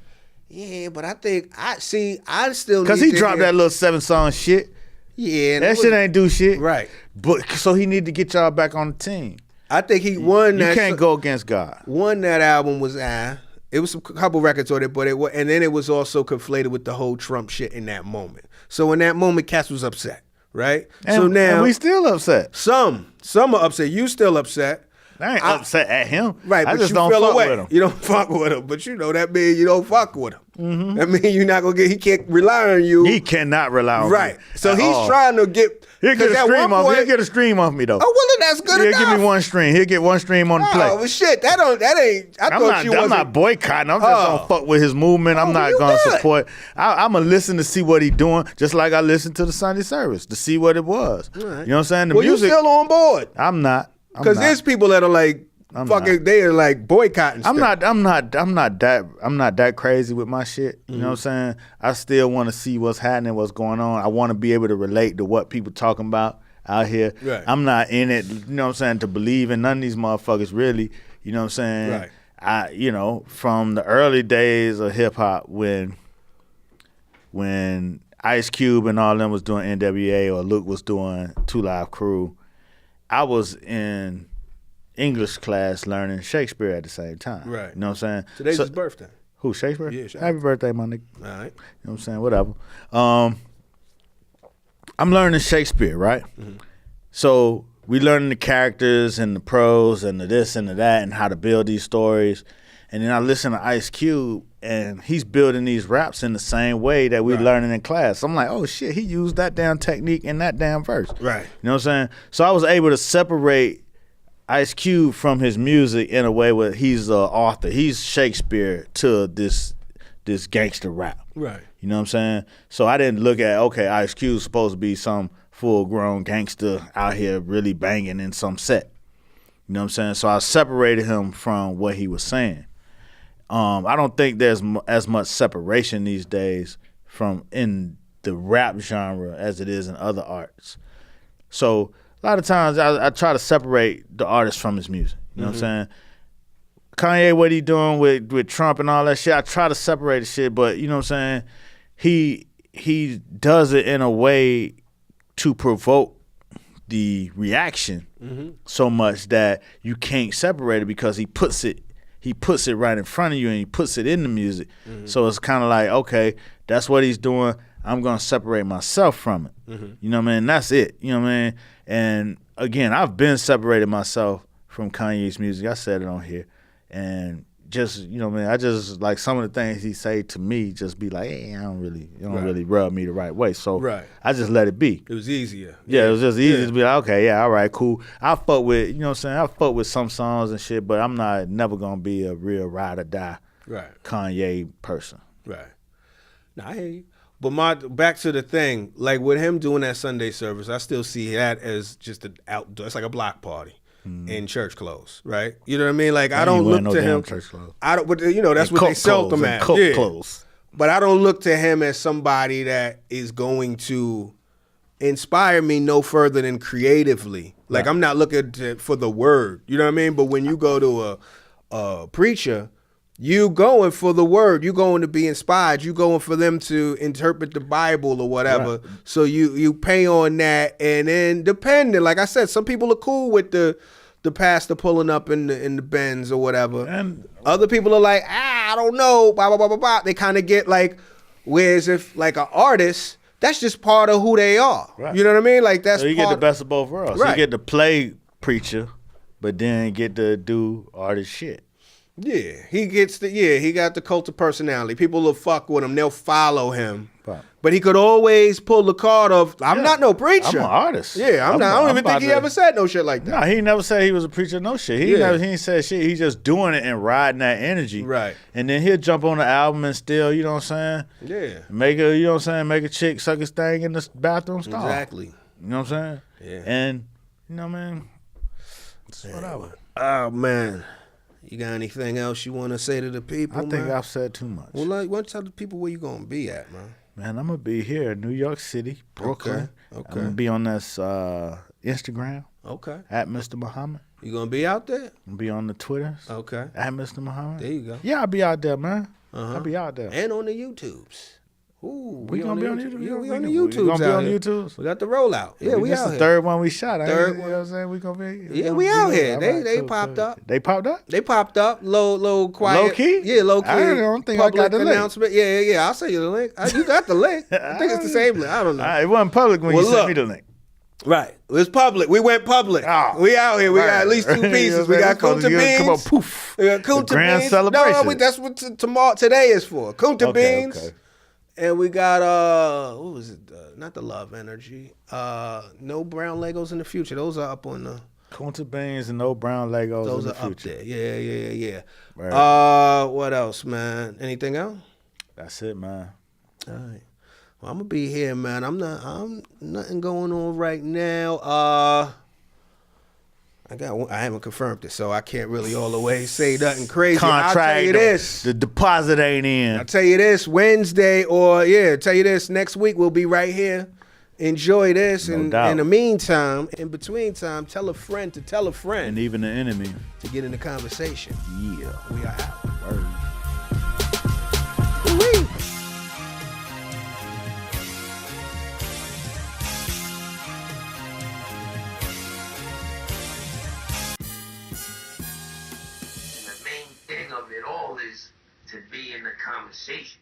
Yeah, but I think I still because he dropped that little 7-song shit. Yeah, that shit ain't do shit. Right. But so he need to get y'all back on the team. I think he won that. You can't go against God. Won that album was it was a couple records on it, but and then it was also conflated with the whole Trump shit in that moment. So in that moment, Cass was upset, right? So now and we still upset. Some are upset. You still upset. I ain't upset at him. Right, I but just you don't feel fuck away. with him. You don't fuck with him, but you know that means you don't fuck with him. Mm-hmm. That means you're not gonna get. He can't rely on you. He cannot rely on right. me. So he's trying to get. He'll get a stream off. He'll get a stream off me though. Oh well, then that's good enough. He'll give me one stream. He'll get one stream on the play. Oh well, shit. That ain't. I'm not boycotting. I'm just gonna fuck with his movement. I'm not gonna support. I'm gonna listen to see what he doing, just like I listened to the Sunday service to see what it was. Right. You know what I'm saying? The music. You still on board? I'm not. Because there's people that are like. They are like boycotting stuff. I'm not that crazy with my shit. You know what I'm saying? I still want to see what's happening, what's going on. I want to be able to relate to what people talking about out here. Right. I'm not in it, you know what I'm saying, to believe in none of these motherfuckers really. You know what I'm saying? Right. From the early days of hip hop when Ice Cube and all them was doing NWA or Luke was doing 2 Live Crew, I was in English class learning Shakespeare at the same time. Right. You know what I'm saying? Today's his birthday. Who, Shakespeare? Yeah, Shakespeare. Happy birthday, my nigga. All right. You know what I'm saying? Whatever. I'm learning Shakespeare, right? Mm-hmm. So we learning the characters and the prose and the this and the that and how to build these stories. And then I listen to Ice Cube and he's building these raps in the same way that we learning in class. I'm like, oh shit, he used that damn technique in that damn verse. Right. You know what I'm saying? So I was able to separate Ice Cube from his music in a way where he's an author. He's Shakespeare to this gangster rap. Right. You know what I'm saying? So I didn't look at, okay, Ice Cube's supposed to be some full-grown gangster out here really banging in some set. You know what I'm saying? So I separated him from what he was saying. I don't think there's as much separation these days from in the rap genre as it is in other arts. So a lot of times I try to separate the artist from his music. You know what I'm saying? Kanye, what he doing with Trump and all that shit, I try to separate the shit, but you know what I'm saying? He does it in a way to provoke the reaction so much that you can't separate it because he puts it right in front of you and he puts it in the music. So it's kind of like, okay, that's what he's doing. I'm going to separate myself from it. You know what I mean? That's it. You know what I mean? And again, I've been separated myself from Kanye's music. I said it on here. And just, you know what I mean? I just, like, some of the things he say to me just be like, hey, it don't really rub me the right way. So I just let it be. It was easier. Yeah, it was just easy to be like, okay, yeah, all right, cool. I fuck with, you know what I'm saying? I fuck with some songs and shit, but I'm never going to be a real ride or die Kanye person. Right. Nah, I hear you. But back to the thing, like with him doing that Sunday service, I still see that as just an outdoor. It's like a block party in church clothes, right? You know what I mean? Like I don't look to him. Church clothes. I don't. But you know that's what they sell them at. Cult clothes. But I don't look to him as somebody that is going to inspire me no further than creatively. Like I'm not looking for the word. You know what I mean? But when you go to a preacher, you going for the word. You going to be inspired. You going for them to interpret the Bible or whatever. Right. So you pay on that, and then depending, like I said, some people are cool with the pastor pulling up in the Benz or whatever. And other people are like, I don't know, blah blah blah blah blah. They kind of get like, whereas if like an artist, that's just part of who they are. Right. You know what I mean? Like that's so you get the best of both worlds. Right. So you get to play preacher, but then get to do artist shit. Yeah, he got the cult of personality. People will fuck with him. They'll follow him. Right. But he could always pull the card of, I'm not no preacher. I'm an artist. Yeah, I don't even think he ever said no shit like that. No, he never said he was a preacher, no shit. He ain't said shit. He's just doing it and riding that energy. Right. And then he'll jump on the album and still, you know what I'm saying? Yeah. Make a chick suck his thing in the bathroom stall. Exactly. You know what I'm saying? Yeah. And, you know what I mean? It's whatever. Oh, man. You got anything else you want to say to the people, I think I've said too much. Well, like, why don't you tell the people where you going to be at, man? Man, I'm going to be here in New York City, Brooklyn. Okay. I'm going to be on this Instagram. Okay. At Mr. Muhammad. You gonna be out there? Be on the Twitters. Okay. At Mr. Muhammad. There you go. Yeah, I'll be out there, man. Uh-huh. I'll be out there. And on the YouTubes. Ooh, We gonna be on YouTube. Yeah, we We on the gonna- YouTubes. we gonna be out on here. YouTubes? We got the rollout. Yeah, we this out the here. third one we shot. Third You one. know what I'm saying? We gonna be. Yeah, we out here. All They cool, popped cool. up. They popped up? They popped up. Low quiet. Low key? Yeah, low key. I don't think I public got the link. announcement. Yeah. I'll send you the link. You got the link. I think it's the same link. I don't know. It wasn't public when Well, you sent look. me the link. Right. It was public. We went public. Oh, we out here. We got at right. least 2 You know pieces. what We I'm got saying? Kunta You gotta come beans. up, poof. We got Kunta The grand beans. celebration. No, that's what tomorrow today is for. Kunta Okay, beans. okay. And we got what was it? Not the Love Energy. No brown Legos in the future. Those are up on the. Kunta beans and no brown Legos Those in are the up future. there. Yeah. Right. What else, man? Anything else? That's it, man. All right. Well, I'm gonna be here, man. I'm nothing going on right now. I haven't confirmed it, so I can't really all the way say nothing crazy. Contract. I'll tell you this. The deposit ain't in. I'll tell you this. Wednesday tell you this. Next week we'll be right here. Enjoy this. No And doubt. in the meantime, in between time, tell a friend to tell a friend And even the enemy. to get in the conversation. Yeah. We are out. Word. Woo-wee. And the main thing of it all is to be in the conversation.